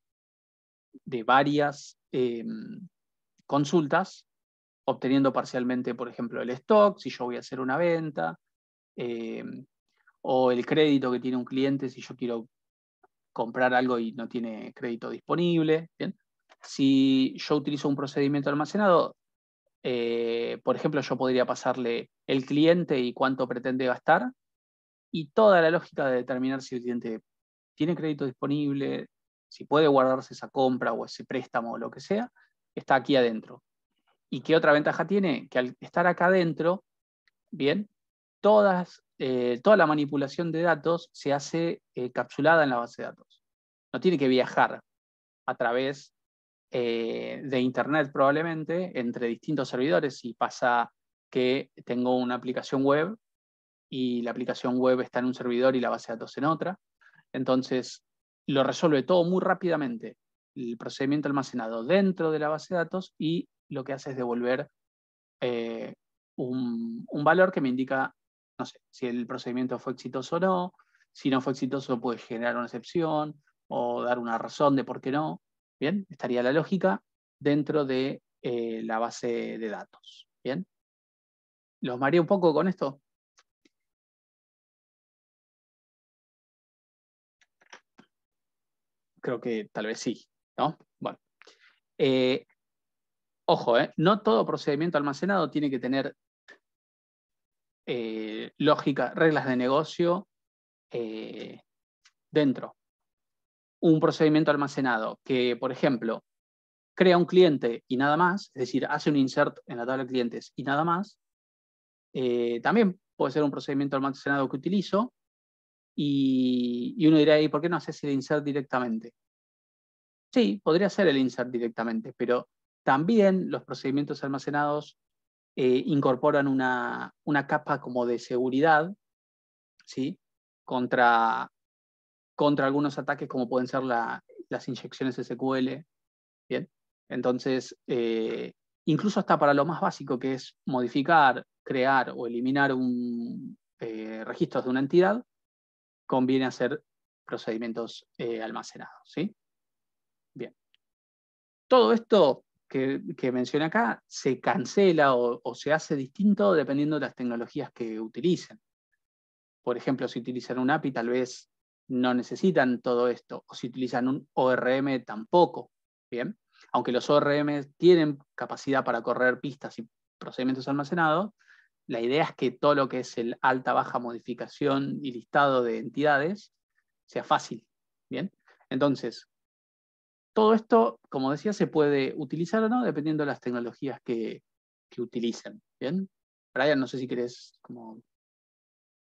de varias consultas, obteniendo parcialmente, por ejemplo, el stock, si yo voy a hacer una venta, o el crédito que tiene un cliente si yo quiero comprar algo y no tiene crédito disponible. ¿Bien? Si yo utilizo un procedimiento almacenado, por ejemplo, yo podría pasarle el cliente y cuánto pretende gastar, y toda la lógica de determinar si el cliente tiene crédito disponible, si puede guardarse esa compra o ese préstamo o lo que sea, está aquí adentro. ¿Y qué otra ventaja tiene? Que al estar acá adentro, bien, toda la manipulación de datos se hace capsulada en la base de datos. No tiene que viajar a través de Internet probablemente entre distintos servidores, y pasa que tengo una aplicación web y la aplicación web está en un servidor y la base de datos en otra. Entonces, lo resuelve todo muy rápidamente el procedimiento almacenado dentro de la base de datos, y lo que hace es devolver un valor que me indica, no sé, si el procedimiento fue exitoso o no. Si no fue exitoso, puede generar una excepción o dar una razón de por qué no. Bien, estaría la lógica dentro de la base de datos. Bien, ¿los mareé un poco con esto? Creo que tal vez sí, ¿no? Bueno. Ojo, no todo procedimiento almacenado tiene que tener lógica, reglas de negocio dentro. Un procedimiento almacenado que, por ejemplo, crea un cliente y nada más, es decir, hace un insert en la tabla de clientes y nada más, también puede ser un procedimiento almacenado que utilizo, y uno dirá, ¿y por qué no haces el insert directamente? Sí, podría ser el insert directamente, pero también los procedimientos almacenados incorporan una capa como de seguridad, ¿sí? Contra algunos ataques como pueden ser las inyecciones SQL. Bien, entonces, incluso hasta para lo más básico, que es modificar, crear o eliminar registros de una entidad, conviene hacer procedimientos almacenados, ¿sí? Bien. Todo esto que mencioné acá se cancela o se hace distinto dependiendo de las tecnologías que utilicen. Por ejemplo, si utilizan un API, tal vez no necesitan todo esto, o si utilizan un ORM, tampoco. Bien, aunque los ORM tienen capacidad para correr pistas y procedimientos almacenados, la idea es que todo lo que es el alta, baja, modificación y listado de entidades sea fácil. Bien, entonces, todo esto, como decía, se puede utilizar o no dependiendo de las tecnologías que utilicen. Bien, Brian, no sé si querés como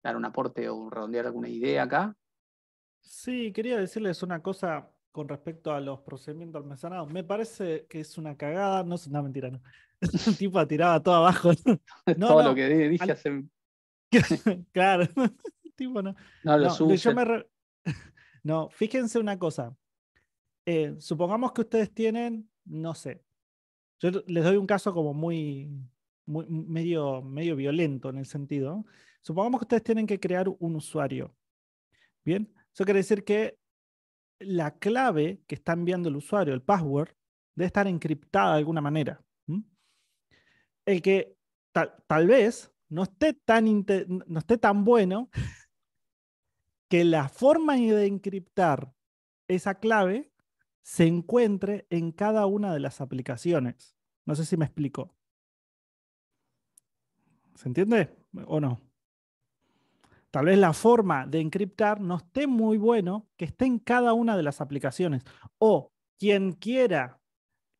dar un aporte o redondear alguna idea acá. Sí, quería decirles una cosa con respecto a los procedimientos almacenados. Me parece que es una cagada, no, no mentira, no. El tipo tiraba todo abajo. No, Todo lo no. que dije hace... Claro. El tipo no. No los No, yo usen. no, fíjense una cosa. Supongamos que ustedes tienen, no sé, yo les doy un caso como medio violento en el sentido, ¿no? Supongamos que ustedes tienen que crear un usuario. Bien, eso quiere decir que la clave que está enviando el usuario, el password, debe estar encriptada de alguna manera. El que tal vez no esté tan bueno que la forma de encriptar esa clave se encuentre en cada una de las aplicaciones. No sé si me explico. ¿Se entiende o no? Tal vez la forma de encriptar no esté muy bueno que esté en cada una de las aplicaciones. O quien quiera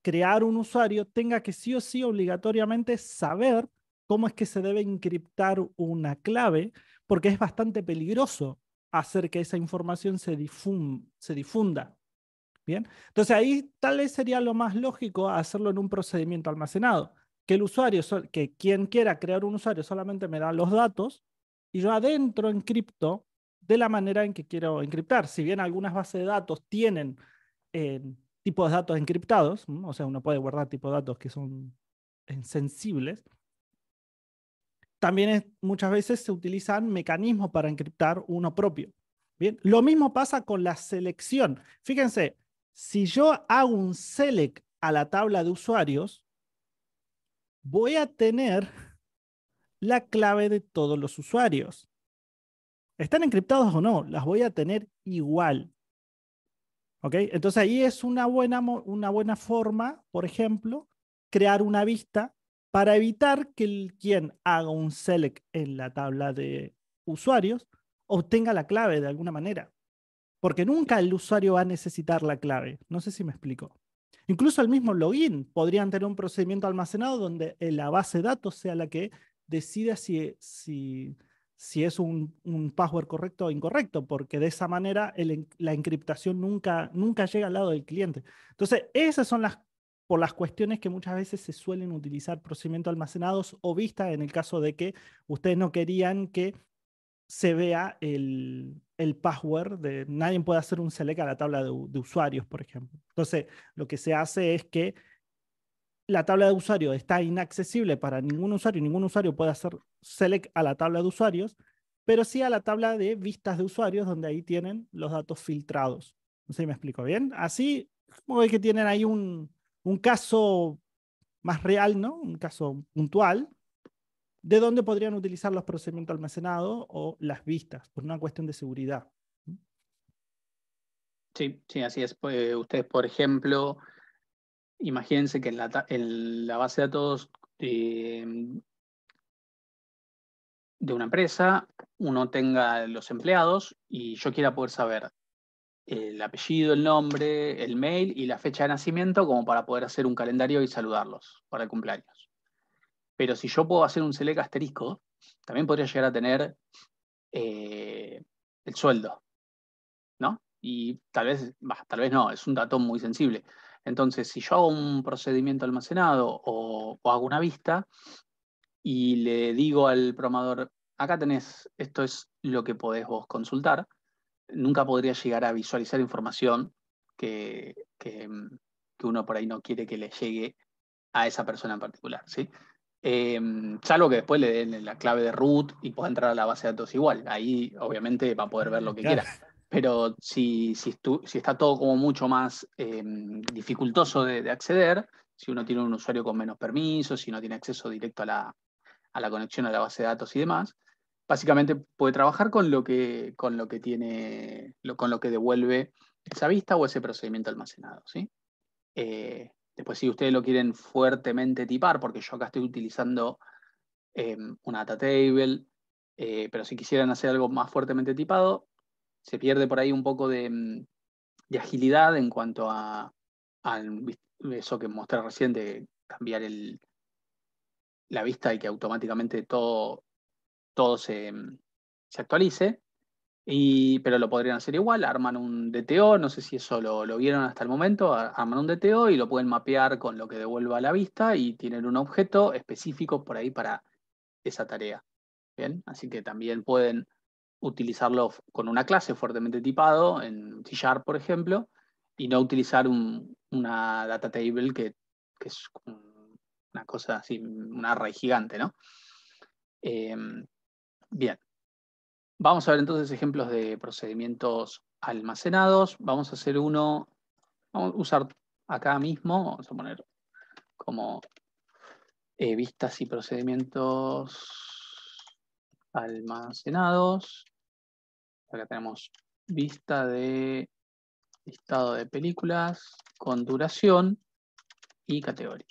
crear un usuario tenga que sí o sí obligatoriamente saber cómo es que se debe encriptar una clave, porque es bastante peligroso hacer que esa información se difunda. Bien, entonces ahí tal vez sería lo más lógico hacerlo en un procedimiento almacenado, que el usuario, que quien quiera crear un usuario solamente me da los datos y yo adentro encripto de la manera en que quiero encriptar. Si bien algunas bases de datos tienen tipos de datos encriptados, o sea, uno puede guardar tipos de datos que son sensibles, también muchas veces se utilizan mecanismos para encriptar uno propio. Bien, lo mismo pasa con la selección. Fíjense, si yo hago un select a la tabla de usuarios, voy a tener la clave de todos los usuarios. ¿Están encriptados o no? Las voy a tener igual. ¿Ok? Entonces ahí es una buena forma, por ejemplo, crear una vista para evitar que quien haga un select en la tabla de usuarios obtenga la clave de alguna manera. Porque nunca el usuario va a necesitar la clave. No sé si me explico. Incluso el mismo login podrían tener un procedimiento almacenado donde la base de datos sea la que decida si es un password correcto o incorrecto, porque de esa manera la encriptación nunca llega al lado del cliente. Entonces, esas son por las cuestiones que muchas veces se suelen utilizar procedimientos almacenados o vistas en el caso de que ustedes no querían que se vea el password, nadie puede hacer un select a la tabla de usuarios, por ejemplo. Entonces, lo que se hace es que la tabla de usuarios está inaccesible para ningún usuario puede hacer select a la tabla de usuarios, pero sí a la tabla de vistas de usuarios, donde ahí tienen los datos filtrados. No sé si me explico bien. Así, como ve que tienen ahí un caso más real, ¿no? Un caso puntual, de dónde podrían utilizar los procedimientos almacenados o las vistas, por una cuestión de seguridad. Sí, sí, así es. Pues, ustedes, por ejemplo, imagínense que en la base de datos de una empresa uno tenga los empleados y yo quiera poder saber el apellido, el nombre, el mail y la fecha de nacimiento como para poder hacer un calendario y saludarlos para el cumpleaños. Pero si yo puedo hacer un select asterisco, también podría llegar a tener el sueldo, ¿no? Y tal vez no, es un dato muy sensible. Entonces, si yo hago un procedimiento almacenado o hago una vista y le digo al programador, acá tenés, esto es lo que podés vos consultar, nunca podría llegar a visualizar información que uno por ahí no quiere que le llegue a esa persona en particular, ¿sí? Salvo que después le den la clave de root y pueda entrar a la base de datos igual. Ahí obviamente va a poder ver lo que Claro. quiera. Pero si está todo como mucho más dificultoso de acceder, si uno tiene un usuario con menos permisos, si no tiene acceso directo a la conexión a la base de datos y demás, básicamente puede trabajar con lo que tiene, con lo que devuelve esa vista o ese procedimiento almacenado, ¿sí? Después, si ustedes lo quieren fuertemente tipar, porque yo acá estoy utilizando una data table, pero si quisieran hacer algo más fuertemente tipado, se pierde por ahí un poco de agilidad en cuanto a eso que mostré recién de cambiar la vista y que automáticamente todo se actualice. Pero lo podrían hacer igual, arman un DTO, no sé si eso lo vieron hasta el momento, arman un DTO y lo pueden mapear con lo que devuelva a la vista y tienen un objeto específico por ahí para esa tarea. Bien, así que también pueden utilizarlo con una clase fuertemente tipado en C#, por ejemplo, y no utilizar una data table que es una cosa así, un array gigante, ¿no? Bien. Vamos a ver entonces ejemplos de procedimientos almacenados. Vamos a hacer uno, vamos a usar acá mismo, vamos a poner como vistas y procedimientos almacenados. Acá tenemos vista de listado de películas con duración y categoría.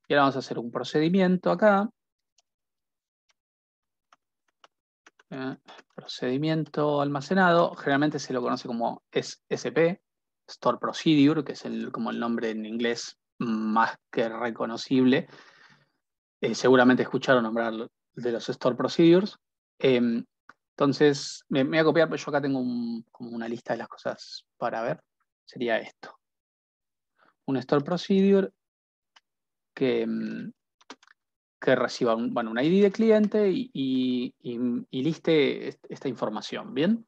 Y ahora vamos a hacer un procedimiento acá. Procedimiento almacenado, generalmente se lo conoce como SP, Store Procedure, que es como el nombre en inglés más que reconocible. Seguramente escucharon nombrar de los Store Procedures. Entonces, me voy a copiar, pero yo acá tengo como una lista de las cosas para ver. Sería esto. Un Store Procedure que reciba un ID de cliente y liste esta información, ¿bien?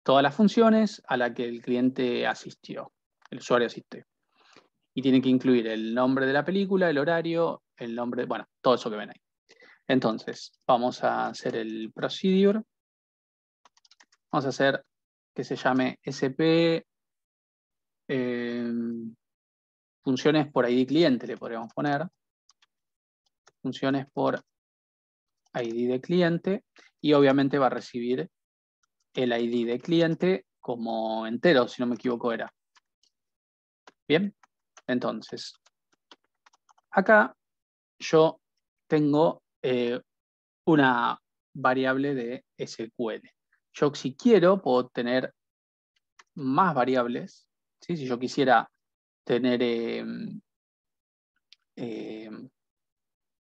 Todas las funciones a las que el cliente asistió, el usuario asistió. Y tiene que incluir el nombre de la película, el horario, el nombre, bueno, todo eso que ven ahí. Entonces, vamos a hacer el procedure. Vamos a hacer que se llame SP funciones por ID cliente, le podríamos poner. Funciones por ID de cliente. Y obviamente va a recibir el ID de cliente como entero, si no me equivoco era. Bien, entonces, acá yo tengo una variable de SQL. Yo si quiero puedo tener más variables, ¿sí? Si yo quisiera tener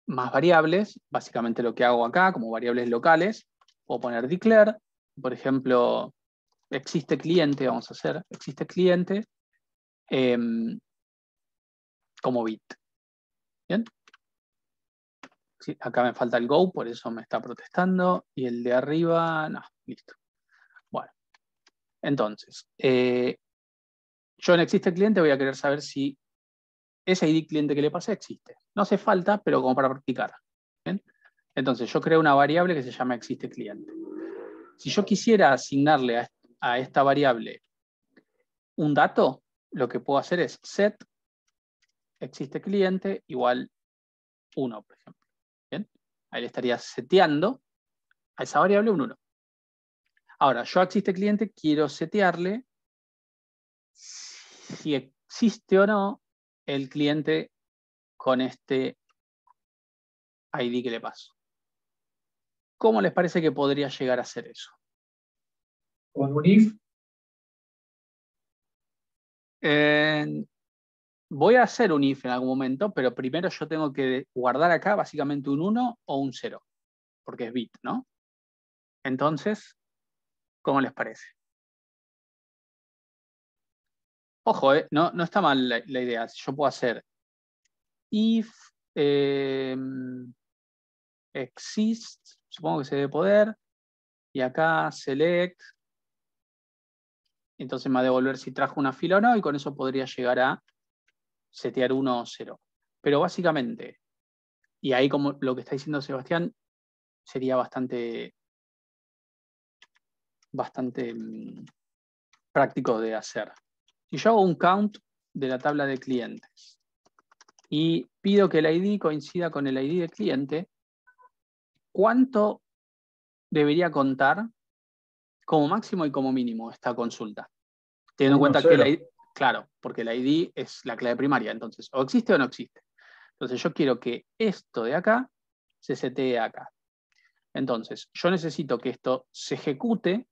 más variables. Básicamente lo que hago acá, como variables locales, puedo poner declare, por ejemplo, existe cliente, vamos a hacer, existe cliente como bit. ¿Bien? Sí, acá me falta el go, por eso me está protestando, y el de arriba, no, listo. Bueno, entonces, yo en existe cliente voy a querer saber si ese ID cliente que le pasé existe. No hace falta, pero como para practicar. ¿Bien? Entonces, yo creo una variable que se llama existe cliente. Si yo quisiera asignarle a esta variable un dato, lo que puedo hacer es set existe cliente igual 1, por ejemplo. ¿Bien? Ahí le estaría seteando a esa variable un 1. Ahora, yo a existe cliente quiero setearle si existe o no el cliente con este ID que le paso. ¿Cómo les parece que podría llegar a hacer eso? Con un if. Voy a hacer un if en algún momento, pero primero yo tengo que guardar acá básicamente un 1 o un 0, porque es bit, ¿no? Entonces, ¿cómo les parece? Ojo, no está mal la idea. Yo puedo hacer if exist, supongo que se debe poder, y acá select, entonces me va a devolver si trajo una fila o no, y con eso podría llegar a setear 1 o 0. Pero básicamente, y ahí como lo que está diciendo Sebastián, sería bastante práctico de hacer. Si yo hago un count de la tabla de clientes y pido que el ID coincida con el ID del cliente, ¿cuánto debería contar como máximo y como mínimo esta consulta? Teniendo en cuenta que el ID, claro, porque el ID es la clave primaria, entonces o existe o no existe. Entonces yo quiero que esto de acá se setee acá. Entonces yo necesito que esto se ejecute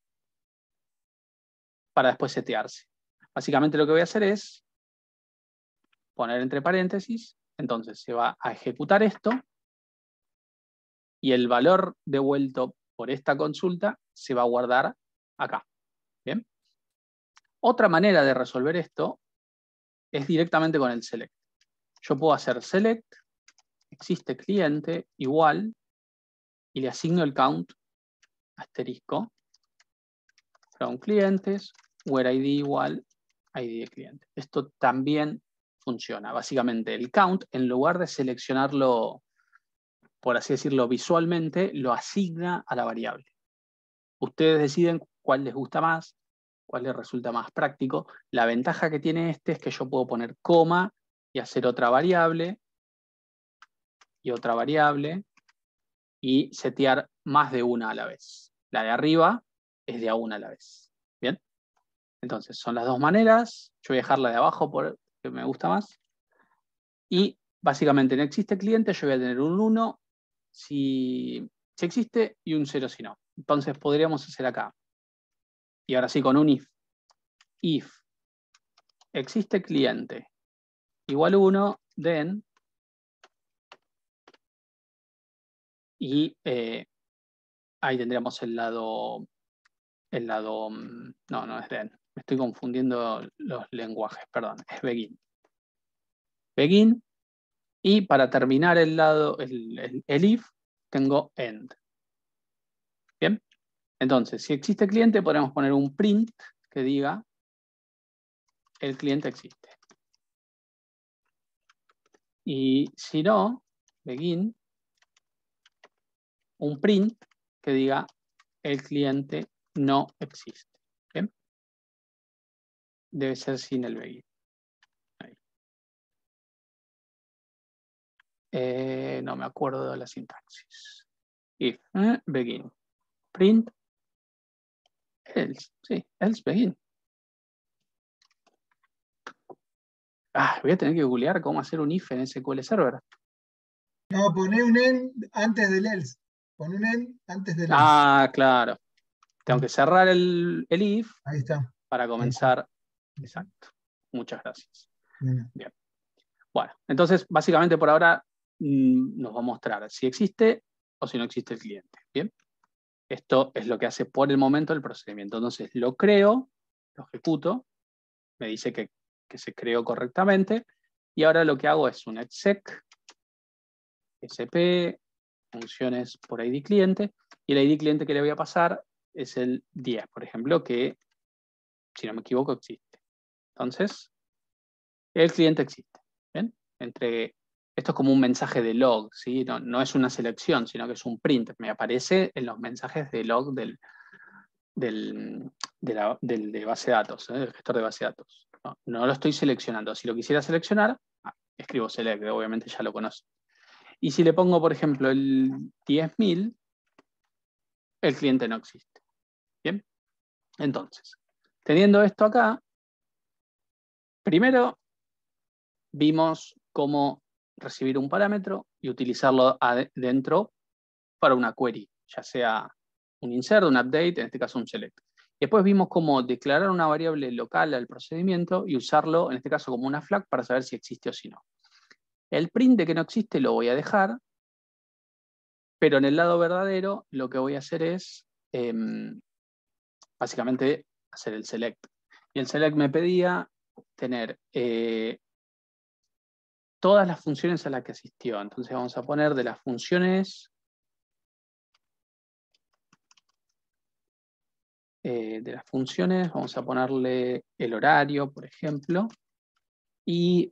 para después setearse. Básicamente lo que voy a hacer es poner entre paréntesis, entonces se va a ejecutar esto y el valor devuelto por esta consulta se va a guardar acá. ¿Bien? Otra manera de resolver esto es directamente con el select. Yo puedo hacer select, existe cliente, igual, y le asigno el count asterisco from clientes, where ID igual, ID de cliente. Esto también funciona. Básicamente el count, en lugar de seleccionarlo, por así decirlo, visualmente, lo asigna a la variable. Ustedes deciden cuál les gusta más, cuál les resulta más práctico. La ventaja que tiene este es que yo puedo poner coma y hacer otra variable y otra variable y setear más de una a la vez. La de arriba es de a una a la vez. ¿Bien? Entonces, son las dos maneras. Yo voy a dejar la de abajo porque me gusta más. Y básicamente en existe cliente yo voy a tener un 1 si existe y un 0 si no. Entonces podríamos hacer acá. Y ahora sí con un if. If existe cliente igual 1, then, y ahí tendríamos el lado, no es then, me estoy confundiendo los lenguajes, perdón, es begin. Begin, y para terminar el lado, el if, tengo end. Bien, entonces, si existe cliente, podemos poner un print que diga el cliente existe. Y si no, begin, un print que diga el cliente no existe. ¿Bien? Debe ser sin el begin. No me acuerdo de la sintaxis. If, begin, print, else, sí, else begin. Voy a tener que googlear cómo hacer un if en SQL Server. No, poné un end antes del else. Pon un end antes del else. Claro. Tengo que cerrar el if Ahí está. para comenzar. Exacto. Muchas gracias. Bien. Bueno, entonces, básicamente por ahora nos va a mostrar si existe o si no existe el cliente. Bien. Esto es lo que hace por el momento el procedimiento. Entonces, lo creo, lo ejecuto, me dice que se creó correctamente, y ahora lo que hago es un exec, sp, funciones por ID cliente, y el ID cliente que le voy a pasar es el 10, por ejemplo, que, si no me equivoco, existe. Entonces, el cliente existe. ¿Bien? Esto es como un mensaje de log, ¿sí? No es una selección, sino que es un print. Me aparece en los mensajes de log de base de datos, del gestor de base de datos. No lo estoy seleccionando. Si lo quisiera seleccionar, escribo select, obviamente ya lo conoce. Y si le pongo, por ejemplo, el 10.000, el cliente no existe. ¿Bien? Entonces, teniendo esto acá, primero vimos cómo recibir un parámetro y utilizarlo adentro para una query, ya sea un insert, un update, en este caso un select. Después vimos cómo declarar una variable local al procedimiento y usarlo, en este caso, como una flag para saber si existe o si no. El print de que no existe lo voy a dejar, pero en el lado verdadero lo que voy a hacer es básicamente hacer el select. Y el select me pedía tener todas las funciones a las que asistió. Entonces vamos a poner de las funciones vamos a ponerle el horario, por ejemplo, y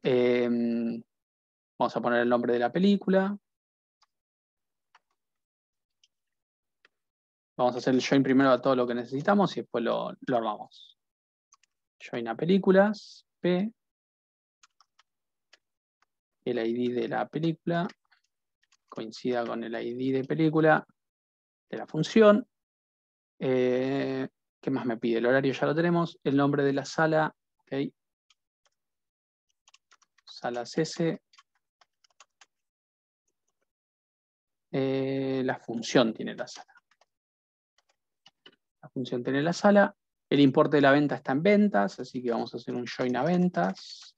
vamos a poner el nombre de la película. Vamos a hacer el join primero a todo lo que necesitamos y después lo armamos. Join a películas, P, el ID de la película, coincida con el ID de película de la función. ¿Qué más me pide? El horario ya lo tenemos. El nombre de la sala, ¿okay? Salas S. La función tiene la sala. La función tiene la sala. El importe de la venta está en ventas, así que vamos a hacer un join a ventas.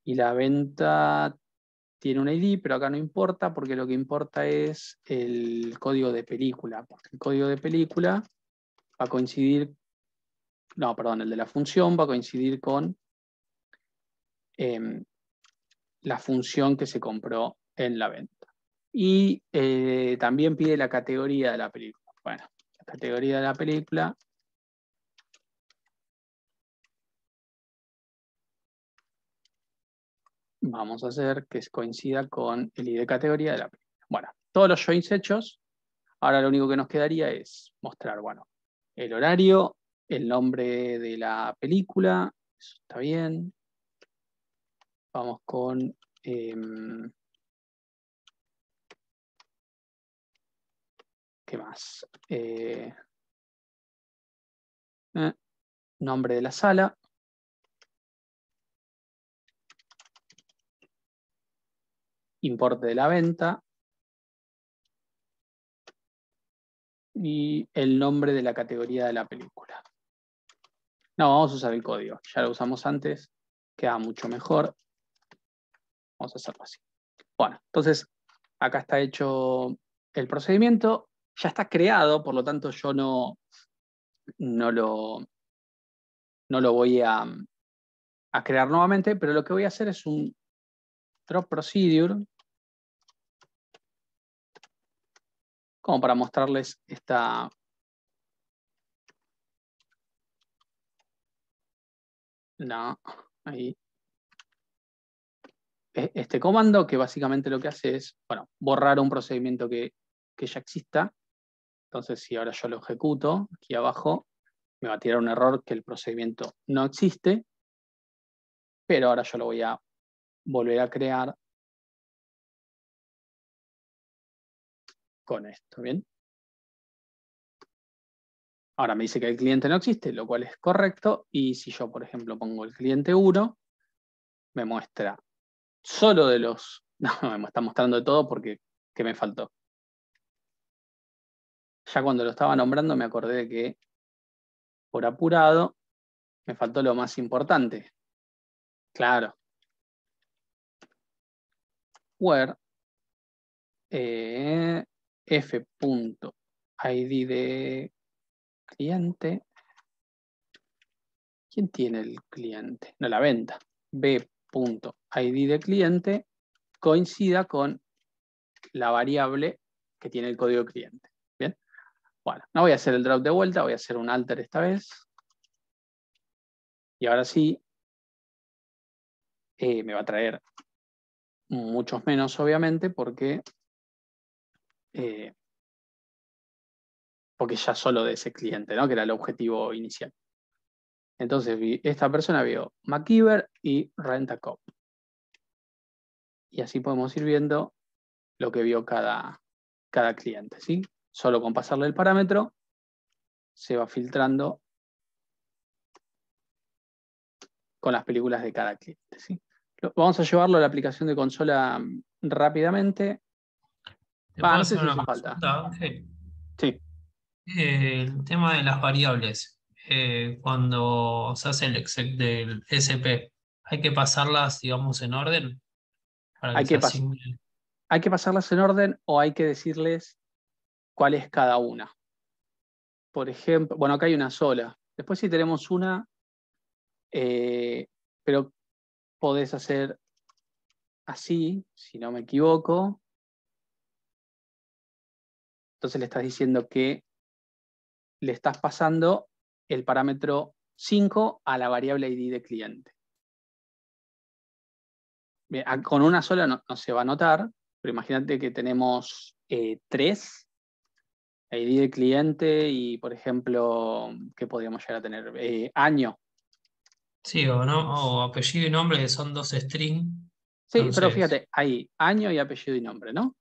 Y la venta tiene un ID, pero acá no importa, porque lo que importa es el código de película. Porque el código de película va a coincidir, no, perdón, el de la función va a coincidir con la función que se compró en la venta. Y también pide la categoría de la película. Bueno, la categoría de la película vamos a hacer que coincida con el ID categoría de la película. Bueno, todos los joins hechos. Ahora lo único que nos quedaría es mostrar, bueno, el horario, el nombre de la película, eso está bien. Vamos con ¿qué más? Nombre de la sala. Importe de la venta. Y el nombre de la categoría de la película. No, vamos a usar el código. Ya lo usamos antes. Queda mucho mejor. Vamos a hacerlo así. Bueno, entonces acá está hecho el procedimiento. Ya está creado, por lo tanto yo no lo voy a crear nuevamente, pero lo que voy a hacer es un drop procedure como para mostrarles esta ahí. Este comando que básicamente lo que hace es, bueno, borrar un procedimiento que ya exista. Entonces, si ahora yo lo ejecuto, aquí abajo, me va a tirar un error que el procedimiento no existe, pero ahora yo lo voy a volver a crear con esto, ¿bien? Ahora me dice que el cliente no existe, lo cual es correcto, y si yo, por ejemplo, pongo el cliente 1, me muestra solo de los... No, me está mostrando de todo porque ¿qué me faltó? Ya cuando lo estaba nombrando me acordé de que, por apurado, Me faltó lo más importante. Claro. Where f.id de cliente. ¿Quién tiene el cliente? No, la venta. b.id de cliente coincida con la variable que tiene el código cliente. Bien. Bueno, no voy a hacer el drop de vuelta, voy a hacer un alter esta vez. Y ahora sí, me va a traer muchos menos, obviamente, porque ya solo de ese cliente, ¿no? Que era el objetivo inicial. Entonces, esta persona vio MacGyver y Rent-A-Cop. Y así podemos ir viendo lo que vio cada cliente, ¿sí? Solo con pasarle el parámetro, se va filtrando con las películas de cada cliente, ¿sí? Vamos a llevarlo a la aplicación de consola rápidamente. ¿Te puedo No sé hacer si una hace falta. consulta, Ángel? Sí. El tema de las variables, cuando se hace el exec del SP, ¿hay que pasarlas, digamos, en orden para que Hay se que, asignen? hay que pasarlas en orden o hay que decirles cuál es cada una. Por ejemplo, bueno, acá hay una sola. Después si tenemos una, pero podés hacer así, si no me equivoco. Entonces le estás diciendo que le estás pasando el parámetro 5 a la variable ID de cliente. Bien, con una sola no se va a notar, pero imagínate que tenemos 3 ID de cliente y, por ejemplo, ¿qué podríamos llegar a tener? Año. Sí, o no, o apellido y nombre, que son dos strings. Sí, pero Entonces, fíjate, hay año y apellido y nombre, ¿no?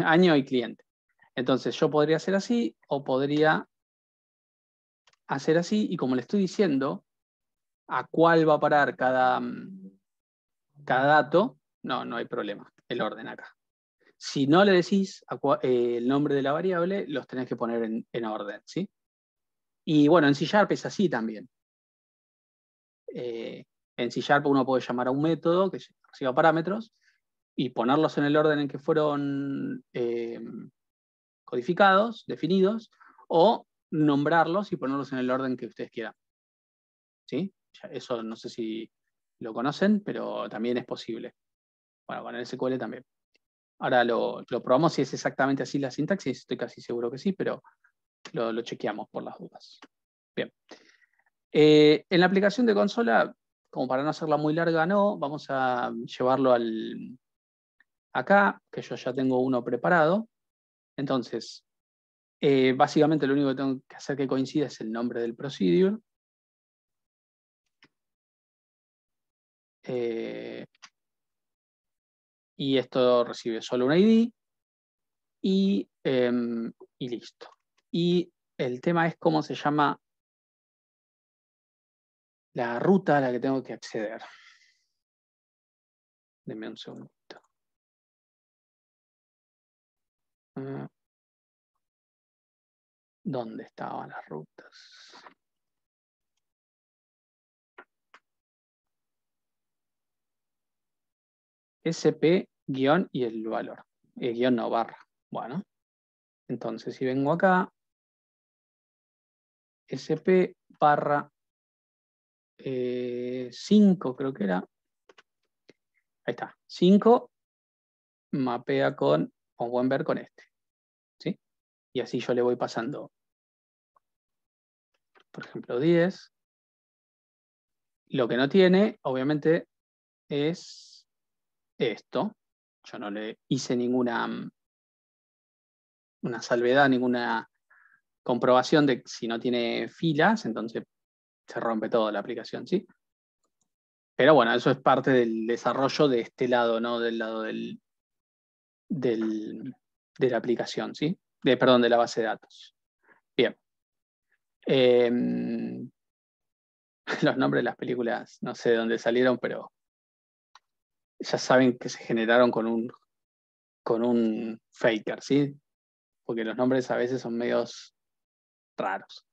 Año y cliente. Entonces yo podría hacer así o podría hacer así y como le estoy diciendo a cuál va a parar cada dato, no hay problema, el orden acá. Si no le decís el nombre de la variable, los tenés que poner en orden, ¿sí? Y bueno, en C# es así también. En C# uno puede llamar a un método que reciba parámetros y ponerlos en el orden en que fueron codificados, definidos, o nombrarlos y ponerlos en el orden que ustedes quieran. ¿Sí? Eso no sé si lo conocen, pero también es posible. Bueno, con el SQL también. Ahora lo probamos si es exactamente así la sintaxis, estoy casi seguro que sí, pero lo chequeamos por las dudas. Bien. En la aplicación de consola, como para no hacerla muy larga, no, vamos a llevarlo acá, que yo ya tengo uno preparado. Entonces, básicamente lo único que tengo que hacer que coincida es el nombre del procedure. Y esto recibe solo un ID y listo. Y el tema es cómo se llama la ruta a la que tengo que acceder. Denme un segundito. ¿Dónde estaban las rutas? SP guión y el valor. Guión no, barra. Bueno, entonces si vengo acá, SP barra 5 creo que era. Ahí está. 5 mapea como pueden ver, con este. ¿Sí? Y así yo le voy pasando, por ejemplo, 10. Lo que no tiene, obviamente, es esto. Yo no le hice ninguna una salvedad, ninguna comprobación de si no tiene filas, entonces se rompe toda la aplicación, ¿sí? Pero bueno, eso es parte del desarrollo de este lado, ¿no? Del lado de la aplicación, ¿sí? Perdón, de la base de datos. Bien. Los nombres de las películas, no sé de dónde salieron, pero ya saben que se generaron con un faker, ¿sí? Porque los nombres a veces son medios raros.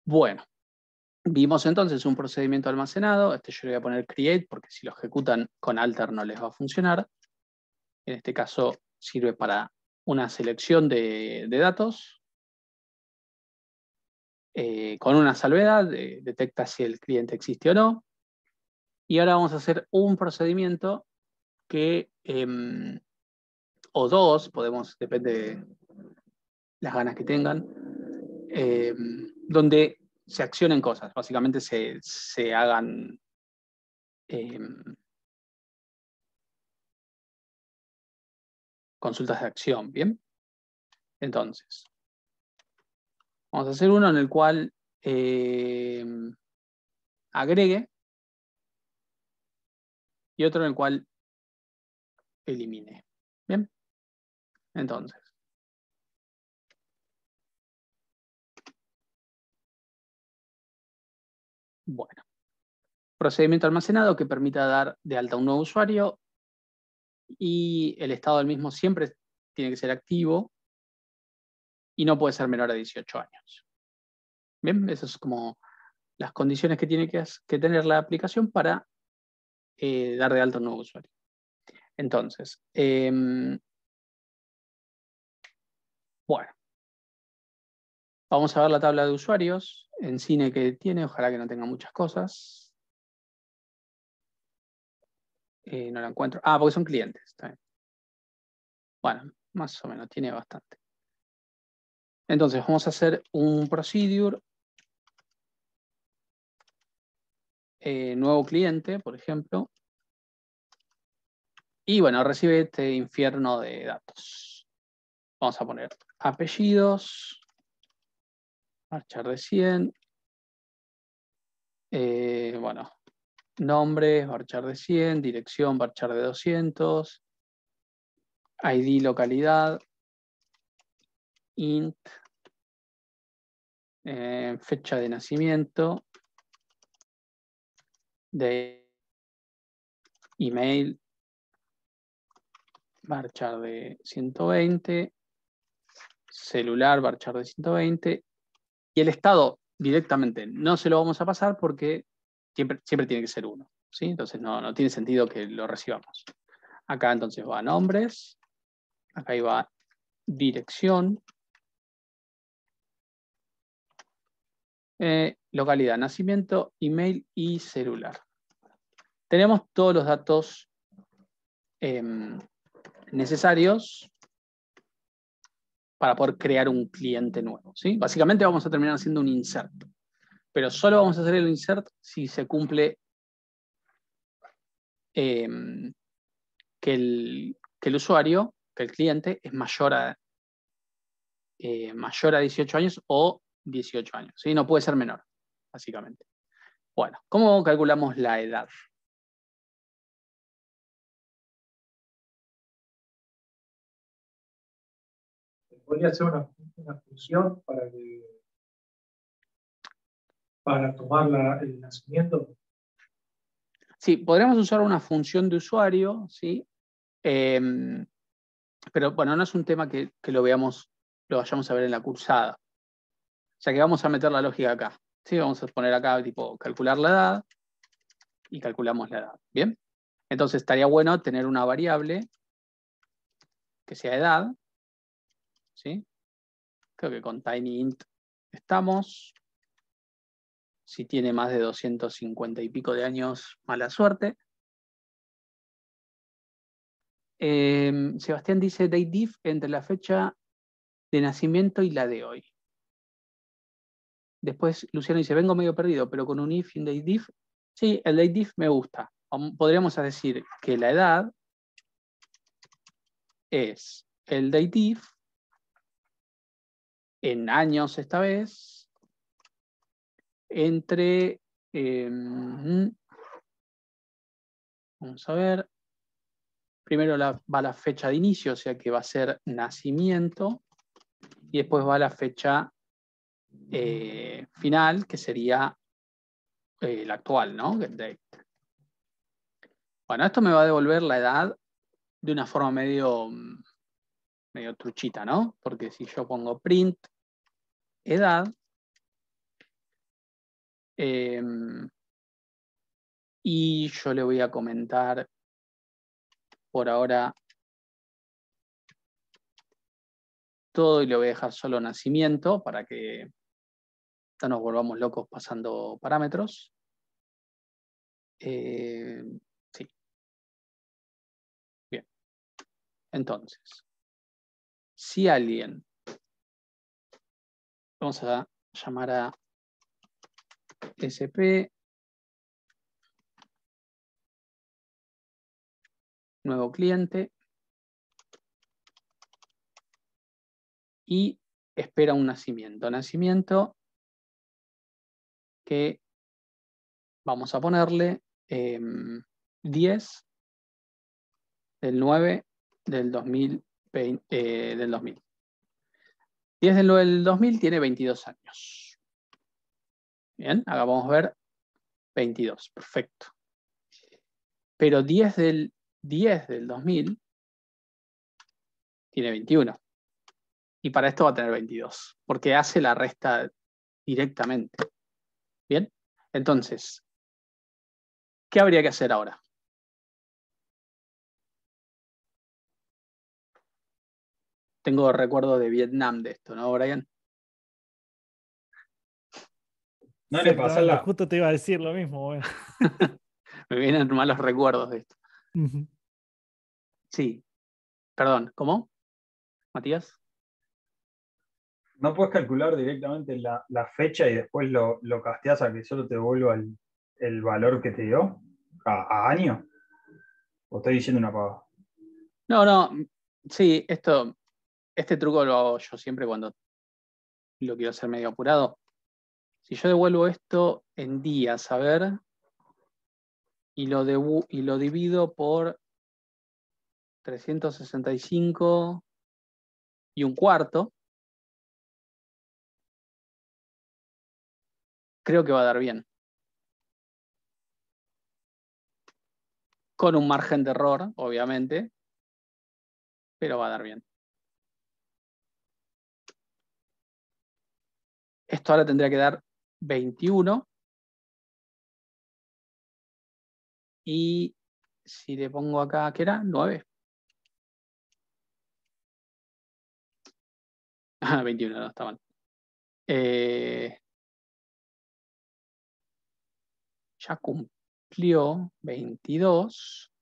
Bueno, vimos entonces un procedimiento almacenado. Yo le voy a poner create porque si lo ejecutan con alter no les va a funcionar. En este caso sirve para una selección de datos con una salvedad, detecta si el cliente existe o no. Y ahora vamos a hacer un procedimiento que, o dos, depende de las ganas que tengan, donde se accionen cosas, básicamente se hagan consultas de acción, ¿bien? Entonces, vamos a hacer uno en el cual agregue y otro en el cual elimine, ¿bien? Entonces, bueno, procedimiento almacenado que permita dar de alta a un nuevo usuario y el estado del mismo siempre tiene que ser activo y no puede ser menor a 18 años. Bien, esas son como las condiciones que tiene que tener la aplicación para dar de alta a un nuevo usuario. Entonces, bueno, vamos a ver la tabla de usuarios en Cine que tiene, ojalá que no tenga muchas cosas. No la encuentro. Ah, porque son clientes. Está bien. Bueno, más o menos, tiene bastante. Entonces, vamos a hacer un procedure. Nuevo cliente, por ejemplo. Y bueno, recibe este infierno de datos. Vamos a poner apellidos. Varchar de 100. Bueno, nombres, varchar de 100. Dirección, varchar de 200. ID, localidad. Int. Fecha de nacimiento. De email. Varchar de 120. Celular, varchar de 120. Y el estado directamente no se lo vamos a pasar porque siempre tiene que ser 1. ¿Sí? Entonces no tiene sentido que lo recibamos. Acá entonces va nombres. Acá iba dirección. Localidad, nacimiento, email y celular. Tenemos todos los datos necesarios para poder crear un cliente nuevo. ¿Sí? Básicamente vamos a terminar haciendo un insert. Pero solo vamos a hacer el insert si se cumple que el usuario, que el cliente, es mayor a 18 años o 18 años. ¿Sí? No puede ser menor, básicamente. Bueno, ¿cómo calculamos la edad? Podría ser una función para tomar el nacimiento. Sí, podríamos usar una función de usuario, ¿sí? Pero bueno, no es un tema que lo vayamos a ver en la cursada. O sea que vamos a meter la lógica acá. ¿Sí? Vamos a poner acá, tipo, calcular la edad y calculamos la edad. ¿Bien? Entonces estaría bueno tener una variable que sea edad. ¿Sí? Creo que con tinyInt estamos. Si tiene más de 250 y pico de años, mala suerte. Sebastián dice dateDiff entre la fecha de nacimiento y la de hoy. Después Luciano dice, vengo medio perdido, pero con un if y un dateDiff. Sí, el dateDiff me gusta. Podríamos decir que la edad es el dateDiff en años esta vez, entre, vamos a ver, primero va la fecha de inicio, o sea que va a ser nacimiento, y después va la fecha final, que sería la actual, ¿no? Get date. Bueno, esto me va a devolver la edad de una forma medio truchita, ¿no? Porque si yo pongo print edad, Y yo le voy a comentar por ahora todo y le voy a dejar solo nacimiento para que no nos volvamos locos pasando parámetros. Sí. Bien. Entonces, si alguien, vamos a llamar a SP, nuevo cliente, y espera un nacimiento. Nacimiento que vamos a ponerle 10 del 9 del 2020, del 2000. 10 del 9 del 2000 tiene 22 años. Bien, acá vamos a ver 22, perfecto. Pero 10 del 2000 tiene 21. Y para esto va a tener 22, porque hace la resta directamente. Bien, entonces, ¿qué habría que hacer ahora? Tengo recuerdo de Vietnam de esto, ¿no, Brian? No le pasa Exactamente, la. justo te iba a decir lo mismo. Bueno. Me vienen malos recuerdos de esto. Ujú. Sí, perdón, ¿cómo? Matías. No puedes calcular directamente la fecha y después lo casteas a que solo te devuelva el valor que te dio a año. ¿O estoy diciendo una pavada? No, sí, este truco lo hago yo siempre cuando lo quiero hacer medio apurado. Si yo devuelvo esto en días, a ver, y lo divido por 365 y un cuarto, creo que va a dar bien. Con un margen de error, obviamente, pero va a dar bien. Esto ahora tendría que dar 21. Y si le pongo acá, ¿qué era? 9. Ah, 21, no, está mal. Ya cumplió 22.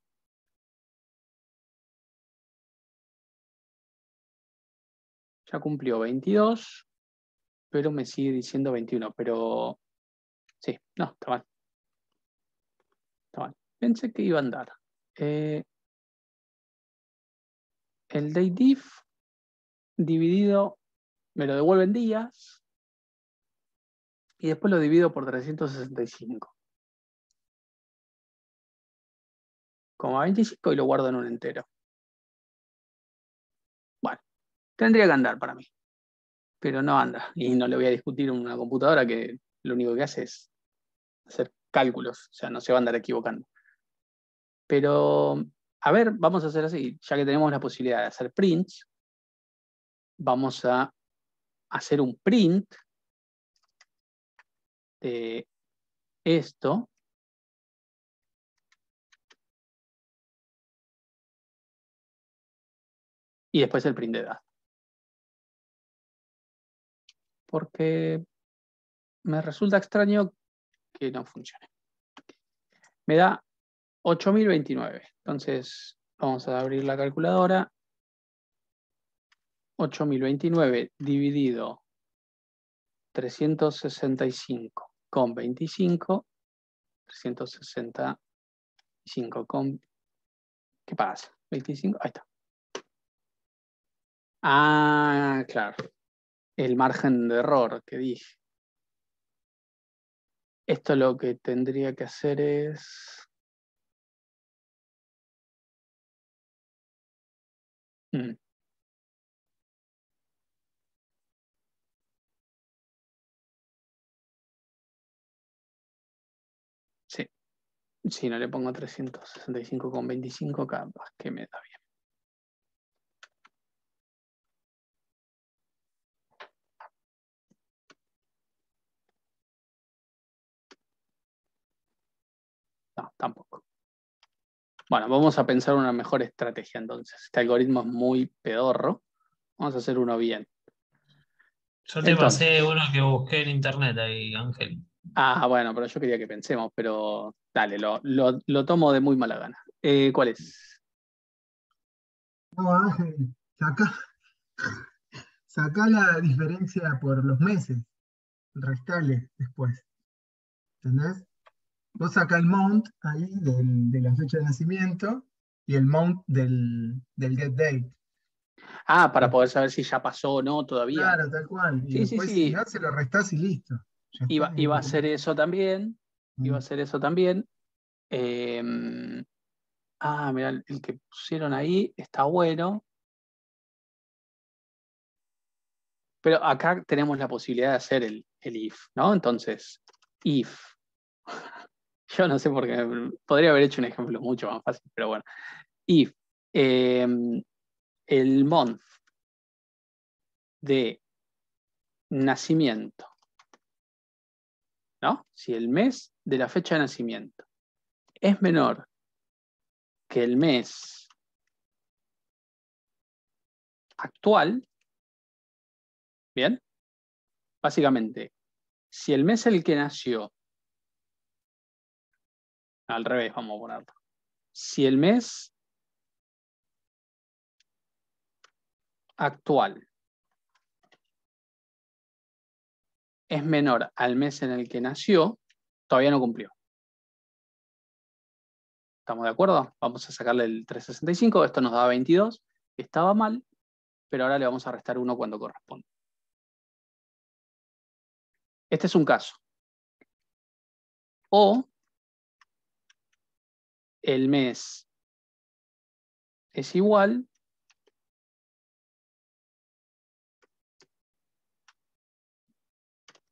Ya cumplió 22, pero me sigue diciendo 21. Pero sí, no, está mal. Está mal. Pensé que iba a andar. El dateDiff dividido me lo devuelve en días y después lo divido por 365. Como a 25 y lo guardo en un entero. Bueno, tendría que andar para mí, pero no anda. Y no le voy a discutir en una computadora que lo único que hace es hacer cálculos, o sea, no se va a andar equivocando. Pero, a ver, vamos a hacer así, ya que tenemos la posibilidad de hacer prints, vamos a hacer un print de esto. Y después el print de edad. Porque me resulta extraño que no funcione. Me da 8029. Entonces, vamos a abrir la calculadora. 8029 dividido 365 con 25. 365 con... ¿Qué pasa? 25. Ahí está. Ah, claro. El margen de error que dije. Esto lo que tendría que hacer es... Sí. Si no le pongo 365,25, capaz que me da bien. Bueno, vamos a pensar una mejor estrategia entonces. Este algoritmo es muy pedorro. Vamos a hacer uno bien. Yo te Entonces, pasé uno que busqué en internet ahí, Ángel. bueno, pero yo quería que pensemos, pero dale, lo tomo de muy mala gana. ¿Cuál es? No, Ángel, saca la diferencia por los meses, restale después, ¿entendés? Vos sacá el mount ahí de la fecha de nacimiento y el mount del get date. Para poder saber si ya pasó o no todavía. Claro, tal cual. Y Sí, sí, después, si sí. no, se lo restás y listo. Ya está. Iba a hacer eso también. Iba a Mm. hacer eso también. Eh, Mirá, el que pusieron ahí está bueno. Pero acá tenemos la posibilidad de hacer el if, ¿no? Entonces, if. Yo no sé por qué. Podría haber hecho un ejemplo mucho más fácil, pero bueno. If eh, el month de nacimiento, ¿no? Si el mes de la fecha de nacimiento es menor que el mes actual, ¿bien? Básicamente, si el mes en el que nació, al revés, vamos a ponerlo. Si el mes actual es menor al mes en el que nació, todavía no cumplió. ¿Estamos de acuerdo? Vamos a sacarle el 365, esto nos da 22, estaba mal, pero ahora le vamos a restar 1 cuando corresponde. Este es un caso. O el mes es igual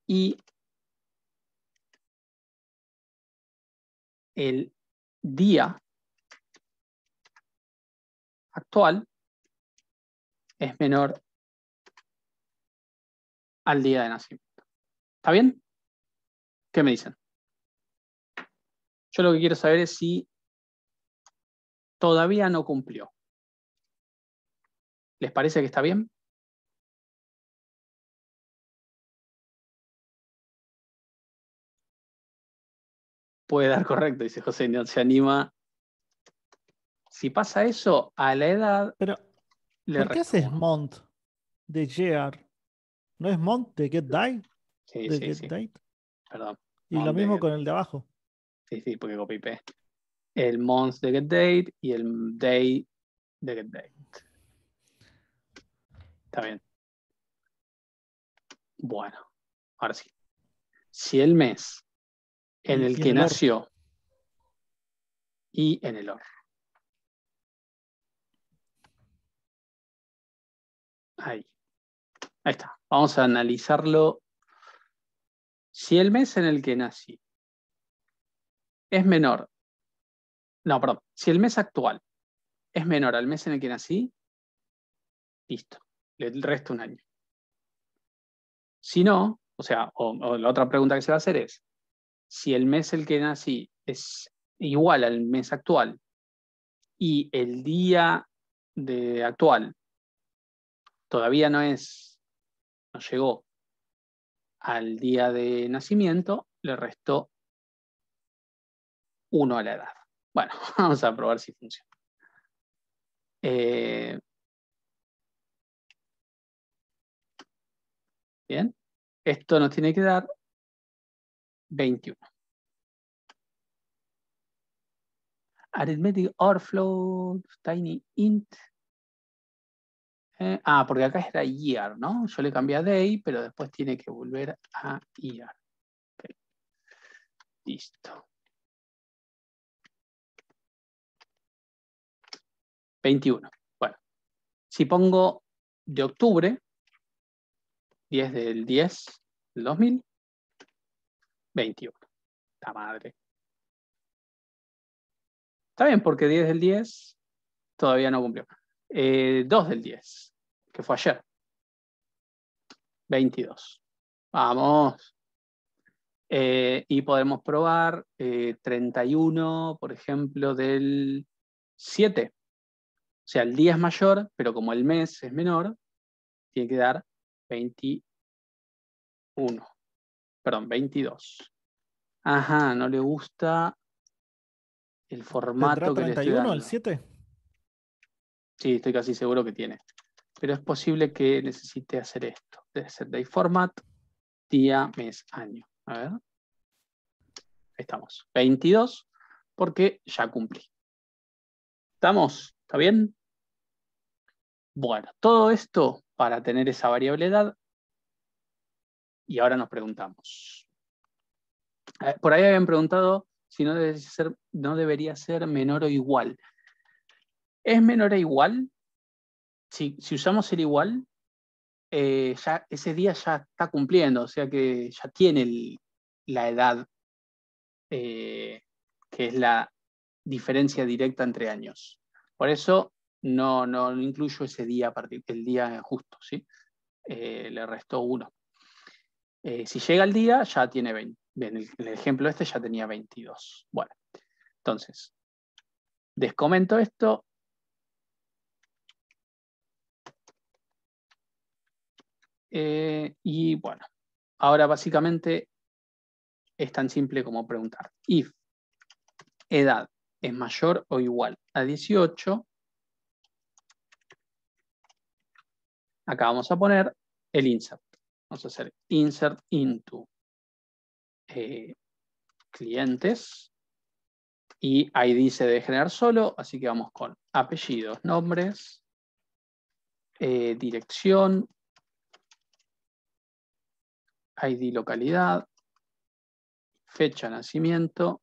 y el día actual es menor al día de nacimiento. ¿Está bien? ¿Qué me dicen? Yo lo que quiero saber es si todavía no cumplió. ¿Les parece que está bien? Puede dar correcto, dice José, no se anima. Si pasa eso, a la edad Pero, le ¿por qué resto haces 1. mont de year? ¿No es mont de get date? Sí, De sí, get sí. date. Perdón. Y lo mismo con el de abajo. Sí, sí, porque copy paste. El month de get date y el day de get date. Está bien. Bueno, ahora sí. Si el mes en el Y que en el OR. nació y en el OR. Ahí. Ahí está. Vamos a analizarlo. Si el mes en el que nací es menor. No, perdón. Si el mes actual es menor al mes en el que nací, listo. Le resto 1 año. Si no, o la otra pregunta que se va a hacer es, si el mes en el que nací es igual al mes actual y el día actual todavía no llegó al día de nacimiento, le restó 1 a la edad. Bueno, vamos a probar si funciona. Bien, esto nos tiene que dar 21. Arithmetic overflow, tiny int. Porque acá era year, ¿no? Yo le cambié a day, pero después tiene que volver a year. Okay. Listo. 21. Bueno, si pongo de octubre, 10 del 10 del 2000, 21. La madre. Está bien, porque 10 del 10 todavía no cumplió. 2 del 10, que fue ayer. 22. Vamos. Y podemos probar 31, por ejemplo, del 7. O sea, el día es mayor, pero como el mes es menor, tiene que dar 21. Perdón, 22. Ajá, no le gusta el ¿Tendrá formato que le estoy 31 el dando. 7? Sí, estoy casi seguro que tiene. Pero es posible que necesite hacer esto. Debe ser day format, día, mes, año. A ver. Ahí estamos. 22, porque ya cumplí. ¿Estamos? ¿Está bien? Bueno, todo esto para tener esa variable edad. Y ahora nos preguntamos. Por ahí habían preguntado si no debería ser menor o igual. ¿Es menor o igual? Si usamos el igual, ya ese día ya está cumpliendo, o sea que ya tiene la edad, que es la diferencia directa entre años. Por eso no incluyo ese día, el día justo, ¿sí? Le restó 1. Si llega el día, ya tiene 20. En el ejemplo este ya tenía 22. Bueno, entonces, descomento esto. Y bueno, ahora básicamente es tan simple como preguntar. If edad es mayor o igual a 18, acá vamos a poner el insert. Vamos a hacer insert into clientes. Y ID se debe generar solo, así que vamos con apellidos, nombres, dirección, ID localidad, fecha de nacimiento,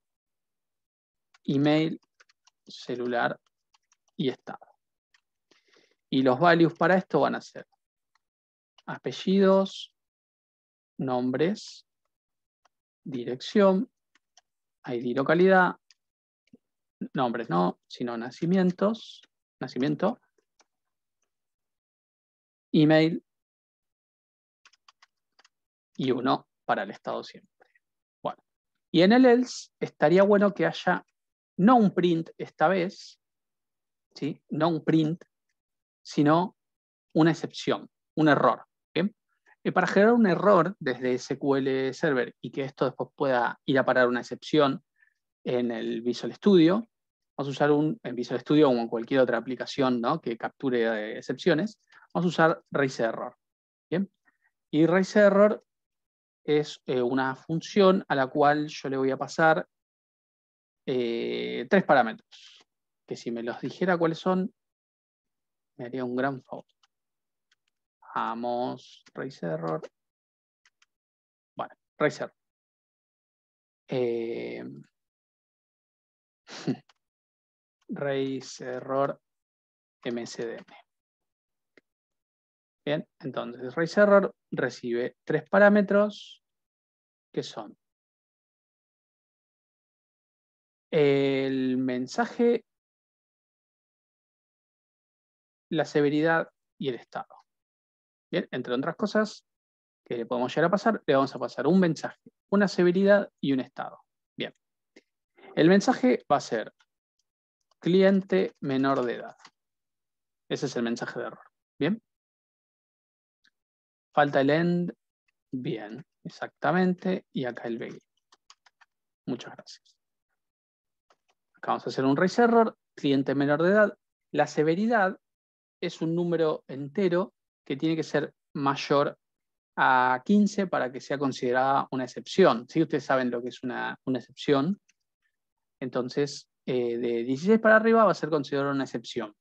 email, celular y estado. Y los values para esto van a ser apellidos, nombres, dirección, ID localidad, nombres no, sino nacimiento, email y 1 para el estado siempre. Bueno, y en el else estaría bueno que haya no un print esta vez, ¿sí? No un print, sino una excepción, un error. ¿Bien? Y para generar un error desde SQL Server y que esto después pueda ir a parar una excepción en el Visual Studio, vamos a usar en Visual Studio o en cualquier otra aplicación, ¿no?, que capture excepciones, vamos a usar raízerror. ¿Bien? Y raízerror es una función a la cual yo le voy a pasar 3 parámetros, que si me los dijera cuáles son, me haría un gran favor. Vamos, raízerror. Bueno, raízerror. raízerror MSDN. Bien, entonces raízerror recibe 3 parámetros que son el mensaje, la severidad y el estado. Bien, entre otras cosas que le podemos llegar a pasar, le vamos a pasar un mensaje, una severidad y un estado. Bien, el mensaje va a ser cliente menor de edad. Ese es el mensaje de error. Bien. Falta el end. Bien, exactamente. Y acá el begin. Muchas gracias. Acá vamos a hacer un raízerror, cliente menor de edad. La severidad es un número entero que tiene que ser mayor a 15 para que sea considerada una excepción. ¿Sí? Ustedes saben lo que es una excepción. Entonces, de 16 para arriba va a ser considerada una excepción.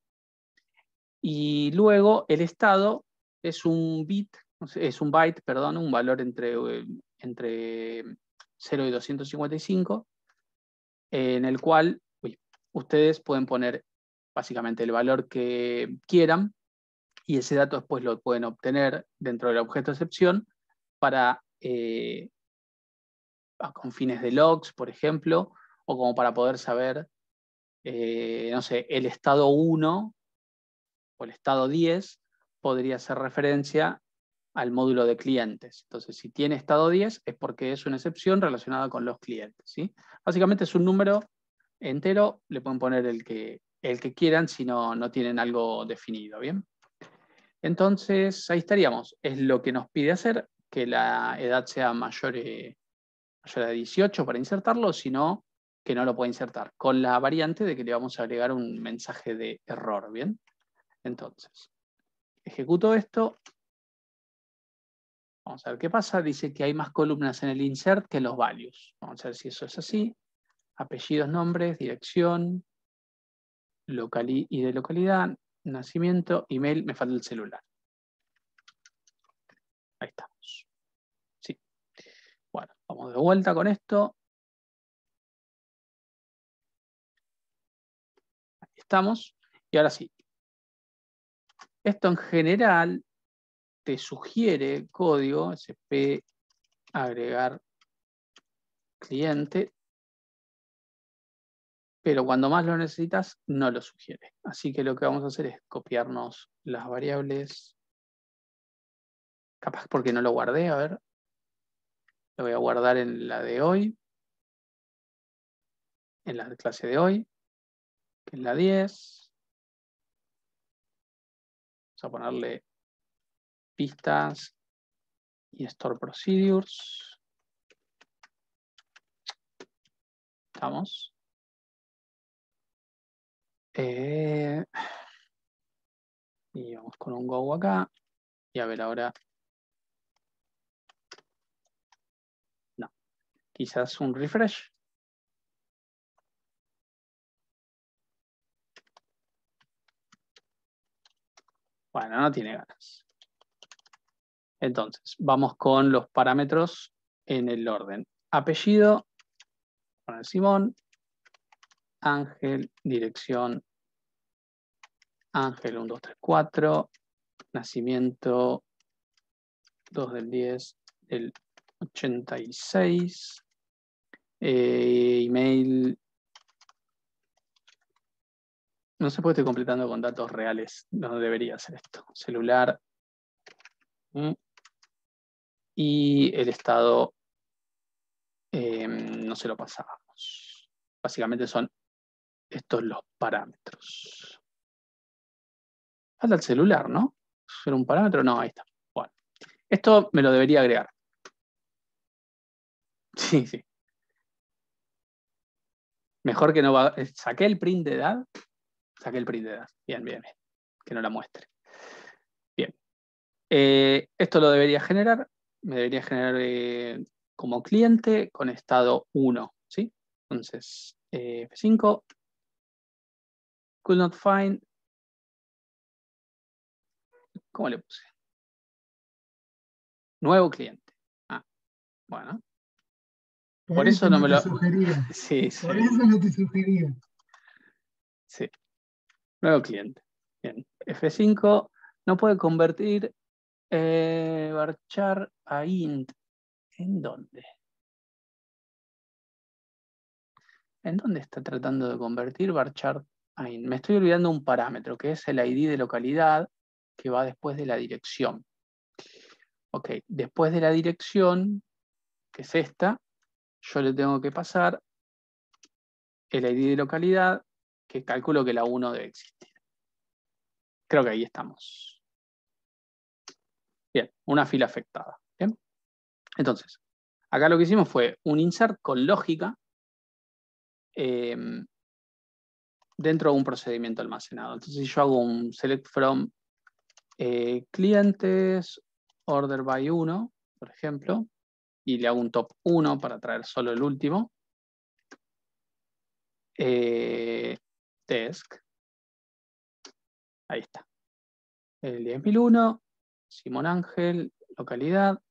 Y luego el estado es un byte, perdón, un valor entre 0 y 255, en el cual ustedes pueden poner básicamente el valor que quieran y ese dato después lo pueden obtener dentro del objeto de excepción para con fines de logs, por ejemplo, o como para poder saber, no sé, el estado 1 o el estado 10 podría hacer referencia al módulo de clientes. Entonces, si tiene estado 10 es porque es una excepción relacionada con los clientes, ¿sí? Básicamente es un número entero, le pueden poner el que el que quieran si no tienen algo definido, ¿bien? Entonces, ahí estaríamos. Es lo que nos pide hacer, que la edad sea mayor a 18 para insertarlo, sino que no lo puede insertar, con la variante de que le vamos a agregar un mensaje de error, ¿bien? Entonces, ejecuto esto. Vamos a ver qué pasa. Dice que hay más columnas en el insert que en los values. Vamos a ver si eso es así. Apellidos, nombres, dirección, y de localidad, nacimiento, email, me falta el celular. Ahí estamos. Sí. Bueno, vamos de vuelta con esto. Ahí estamos. Y ahora sí. Esto en general te sugiere código, sp agregar cliente, pero cuando más lo necesitas no lo sugiere. Así que lo que vamos a hacer es copiarnos las variables. Capaz porque no lo guardé, a ver. Lo voy a guardar en la de hoy, en la clase de hoy, que es la 10. Vamos a ponerle pistas y store procedures. Estamos. Y vamos con un go acá. Y a ver ahora. No. Quizás un refresh. Bueno, no tiene ganas. Entonces, vamos con los parámetros en el orden. Apellido, poner Simón, Ángel, dirección, Ángel 1, 2, 3, 4, nacimiento 2 del 10 del 86, email, no sé por qué estoy completando con datos reales, no debería hacer esto, celular, y el estado no se lo pasábamos. Básicamente son estos los parámetros. Falta el celular, ¿no? ¿Era un parámetro? No, ahí está. Bueno, esto me lo debería agregar. Sí, sí. Mejor que no va. Saqué el print de edad. Saqué el print de edad. Bien, bien, bien. Que no la muestre. Bien. Esto lo debería generar. Me debería generar como cliente con estado 1. ¿Sí? Entonces, F5. Could not find. ¿Cómo le puse? Nuevo cliente. Ah, bueno. Por eso no me lo. Sugería. Sí, sí. Por eso no te sugería. Sí. Nuevo cliente. Bien. F5 no puede convertir varchar a int. ¿En dónde? ¿En dónde está tratando de convertir varchar a int? Me estoy olvidando un parámetro que es el ID de localidad que va después de la dirección. Ok, después de la dirección, que es esta, yo le tengo que pasar el ID de localidad, que calculo que la 1 debe existir. Creo que ahí estamos. Bien, una fila afectada. Bien. Entonces, acá lo que hicimos fue un insert con lógica dentro de un procedimiento almacenado. Entonces, si yo hago un select from clientes, order by 1, por ejemplo, y le hago un top 1 para traer solo el último, desk, ahí está. El 10.001, Simón Ángel, localidad,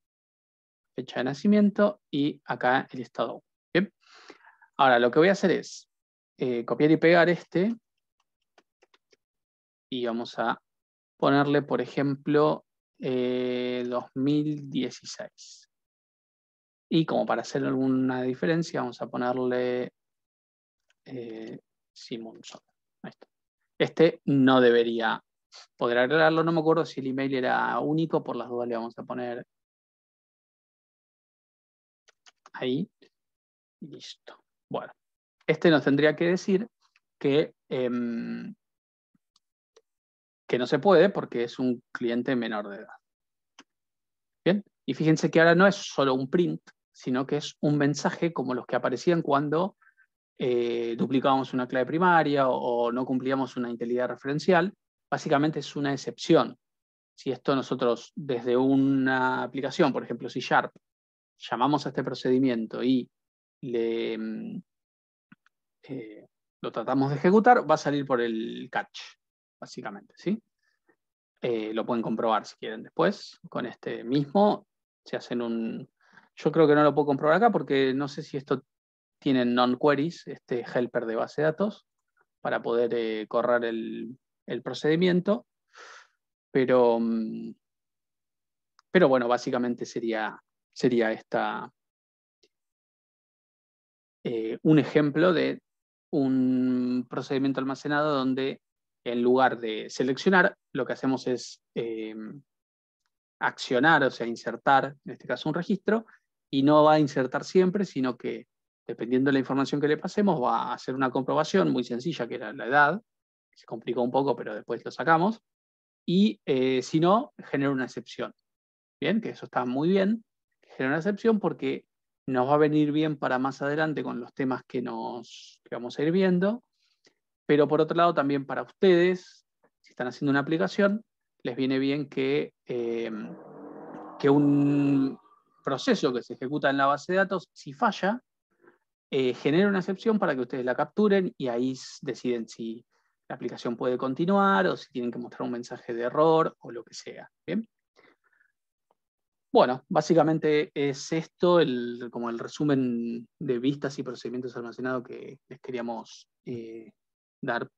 fecha de nacimiento y acá el estado 1. Bien. Ahora, lo que voy a hacer es copiar y pegar este y vamos a ponerle, por ejemplo, 2016. Y como para hacer alguna diferencia, vamos a ponerle Simonson. Ahí está. Este no debería poder agregarlo. No me acuerdo si el email era único, por las dudas le vamos a poner ahí. Listo. Bueno, este nos tendría que decir que no se puede porque es un cliente menor de edad. Bien, y fíjense que ahora no es solo un print, sino que es un mensaje como los que aparecían cuando duplicábamos una clave primaria o no cumplíamos una integridad referencial. Básicamente es una excepción. Si esto nosotros desde una aplicación, por ejemplo C#, llamamos a este procedimiento y lo tratamos de ejecutar, va a salir por el catch, básicamente, ¿sí? Lo pueden comprobar si quieren después. Con este mismo se hacen un... Yo creo que no lo puedo comprobar acá porque no sé si esto tiene non-queries, este helper de base de datos, para poder correr el procedimiento. Pero bueno, básicamente sería un ejemplo de un procedimiento almacenado donde en lugar de seleccionar, lo que hacemos es accionar, o sea, insertar, en este caso un registro, y no va a insertar siempre, sino que dependiendo de la información que le pasemos, va a hacer una comprobación muy sencilla, que era la edad, que se complicó un poco, pero después lo sacamos, y si no, genera una excepción. Bien, que eso está muy bien, genera una excepción porque nos va a venir bien para más adelante con los temas que vamos a ir viendo, pero por otro lado también para ustedes, si están haciendo una aplicación, les viene bien que un proceso que se ejecuta en la base de datos, si falla, genera una excepción para que ustedes la capturen y ahí deciden si la aplicación puede continuar o si tienen que mostrar un mensaje de error o lo que sea. ¿Bien? Bueno, básicamente es esto como el resumen de vistas y procedimientos almacenados que les queríamos dar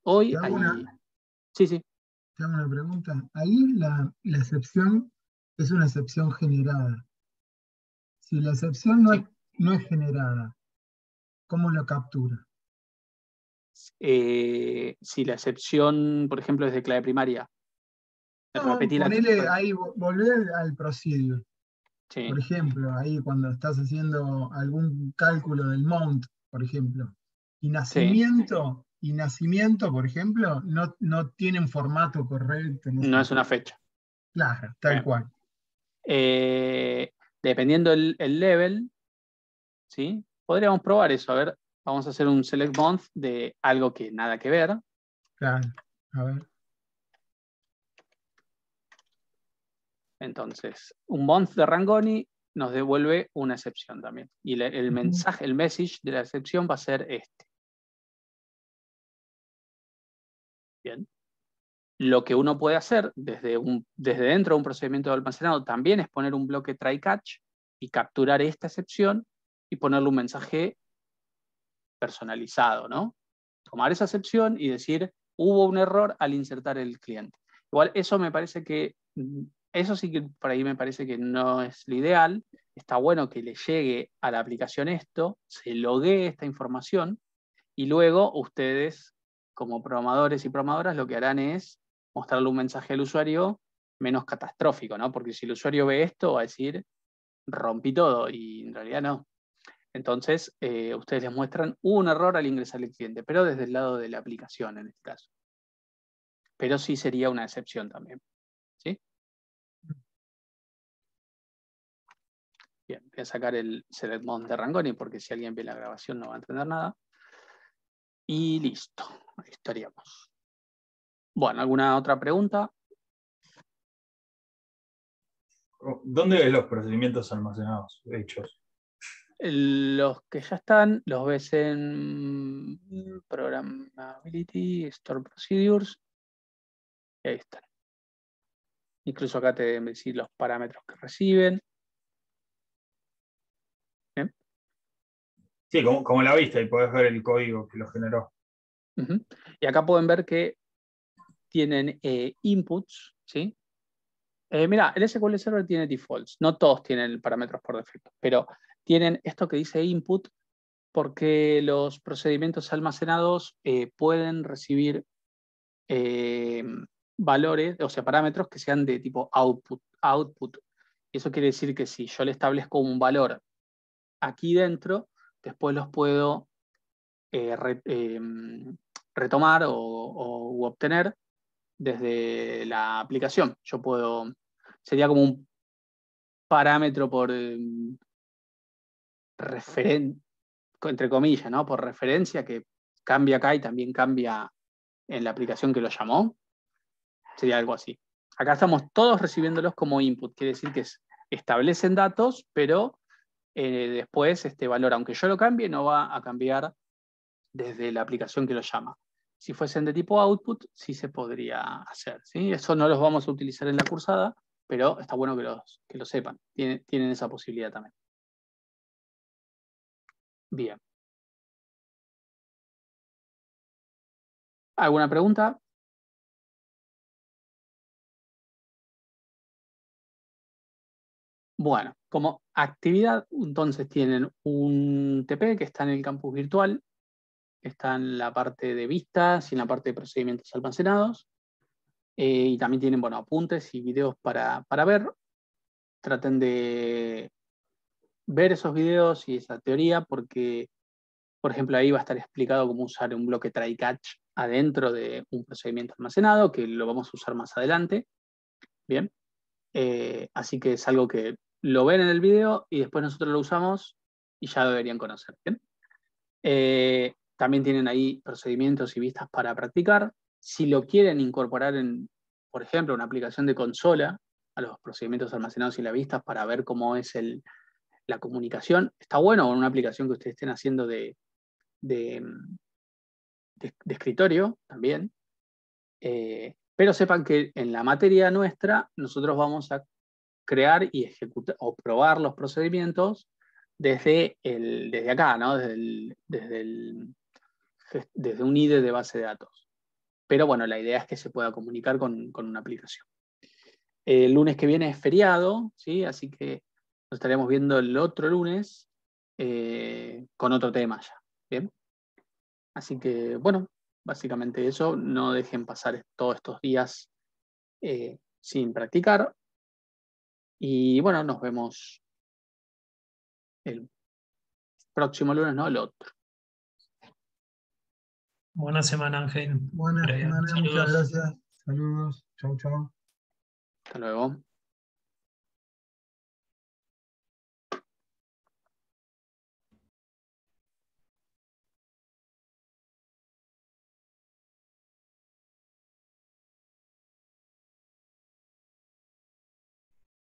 hoy. Sí, sí. Te hago una pregunta. Ahí la excepción es una excepción generada. Si la excepción no es generada, ¿cómo lo captura? Si la excepción, por ejemplo, es de clave primaria. Ponele ahí, volver al procedure. Sí. Por ejemplo, ahí cuando estás haciendo algún cálculo del mount, por ejemplo, y nacimiento, por ejemplo, no tienen formato correcto. No es una fecha. Claro, tal cual. Dependiendo el level, ¿sí? Podríamos probar eso. A ver, vamos a hacer un select month de algo que nada que ver. Claro, a ver. Entonces, un month de Rangoni nos devuelve una excepción también. Y el mensaje, el message de la excepción va a ser este. Bien. Lo que uno puede hacer desde dentro de un procedimiento de almacenado también es poner un bloque try catch y capturar esta excepción y ponerle un mensaje personalizado, ¿no? Tomar esa excepción y decir, hubo un error al insertar el cliente. Igual eso me parece que, eso sí que por ahí me parece que no es lo ideal. Está bueno que le llegue a la aplicación esto, se loguee esta información y luego ustedes, como programadores y programadoras, lo que harán es mostrarle un mensaje al usuario menos catastrófico, ¿no? Porque si el usuario ve esto, va a decir, rompí todo, y en realidad no. Entonces, ustedes les muestran un error al ingresar el cliente, pero desde el lado de la aplicación en este caso. Pero sí sería una excepción también. ¿Sí? Bien, voy a sacar el select mount de Rangoni porque si alguien ve la grabación no va a entender nada. Y listo, ahí estaríamos. Bueno, ¿alguna otra pregunta? ¿Dónde ves los procedimientos almacenados hechos? Los que ya están, los ves en Programmability, Store Procedures, y ahí están. Incluso acá te deben decir los parámetros que reciben. ¿Bien? Sí, como la viste, y podés ver el código que lo generó. Y acá pueden ver que tienen inputs, ¿sí? Mira, el SQL Server tiene defaults, no todos tienen parámetros por defecto, pero tienen esto que dice input porque los procedimientos almacenados pueden recibir valores, o sea, parámetros que sean de tipo output. Y eso quiere decir que si yo le establezco un valor aquí dentro, después los puedo retomar u obtener desde la aplicación. Sería como un parámetro por entre comillas, ¿no? Por referencia, que cambia acá y también cambia en la aplicación que lo llamó. Sería algo así. Acá estamos todos recibiéndolos como input, quiere decir que establecen datos, pero después este valor, aunque yo lo cambie, no va a cambiar desde la aplicación que lo llama. Si fuesen de tipo output, sí se podría hacer, ¿sí? Eso no los vamos a utilizar en la cursada, pero está bueno que lo sepan. Tienen esa posibilidad también. Bien. ¿Alguna pregunta? Bueno, como actividad, entonces tienen un TP que está en el campus virtual, está en la parte de vistas y en la parte de procedimientos almacenados. Y también tienen, bueno, apuntes y videos para ver. Traten de ver esos videos y esa teoría porque, por ejemplo, ahí va a estar explicado cómo usar un bloque try catch adentro de un procedimiento almacenado, que lo vamos a usar más adelante. Bien. Así que es algo que lo ven en el video y después nosotros lo usamos y ya lo deberían conocer. ¿Bien? También tienen ahí procedimientos y vistas para practicar. Si lo quieren incorporar en, por ejemplo, una aplicación de consola a los procedimientos almacenados y las vistas para ver cómo es la comunicación, está bueno, o en una aplicación que ustedes estén haciendo de escritorio también. Pero sepan que en la materia nuestra nosotros vamos a crear y ejecutar o probar los procedimientos desde acá, ¿no? Desde un IDE de base de datos. Pero bueno, la idea es que se pueda comunicar con una aplicación. El lunes que viene es feriado, ¿sí? Así que nos estaremos viendo el otro lunes con otro tema ya. ¿Bien? Así que, bueno, básicamente eso. No dejen pasar todos estos días sin practicar. Y bueno, nos vemos el próximo lunes, ¿no? El otro. Buena semana, Ángel. Buena semana, muchas Saludos. gracias. Saludos. Chau, chau. Hasta luego.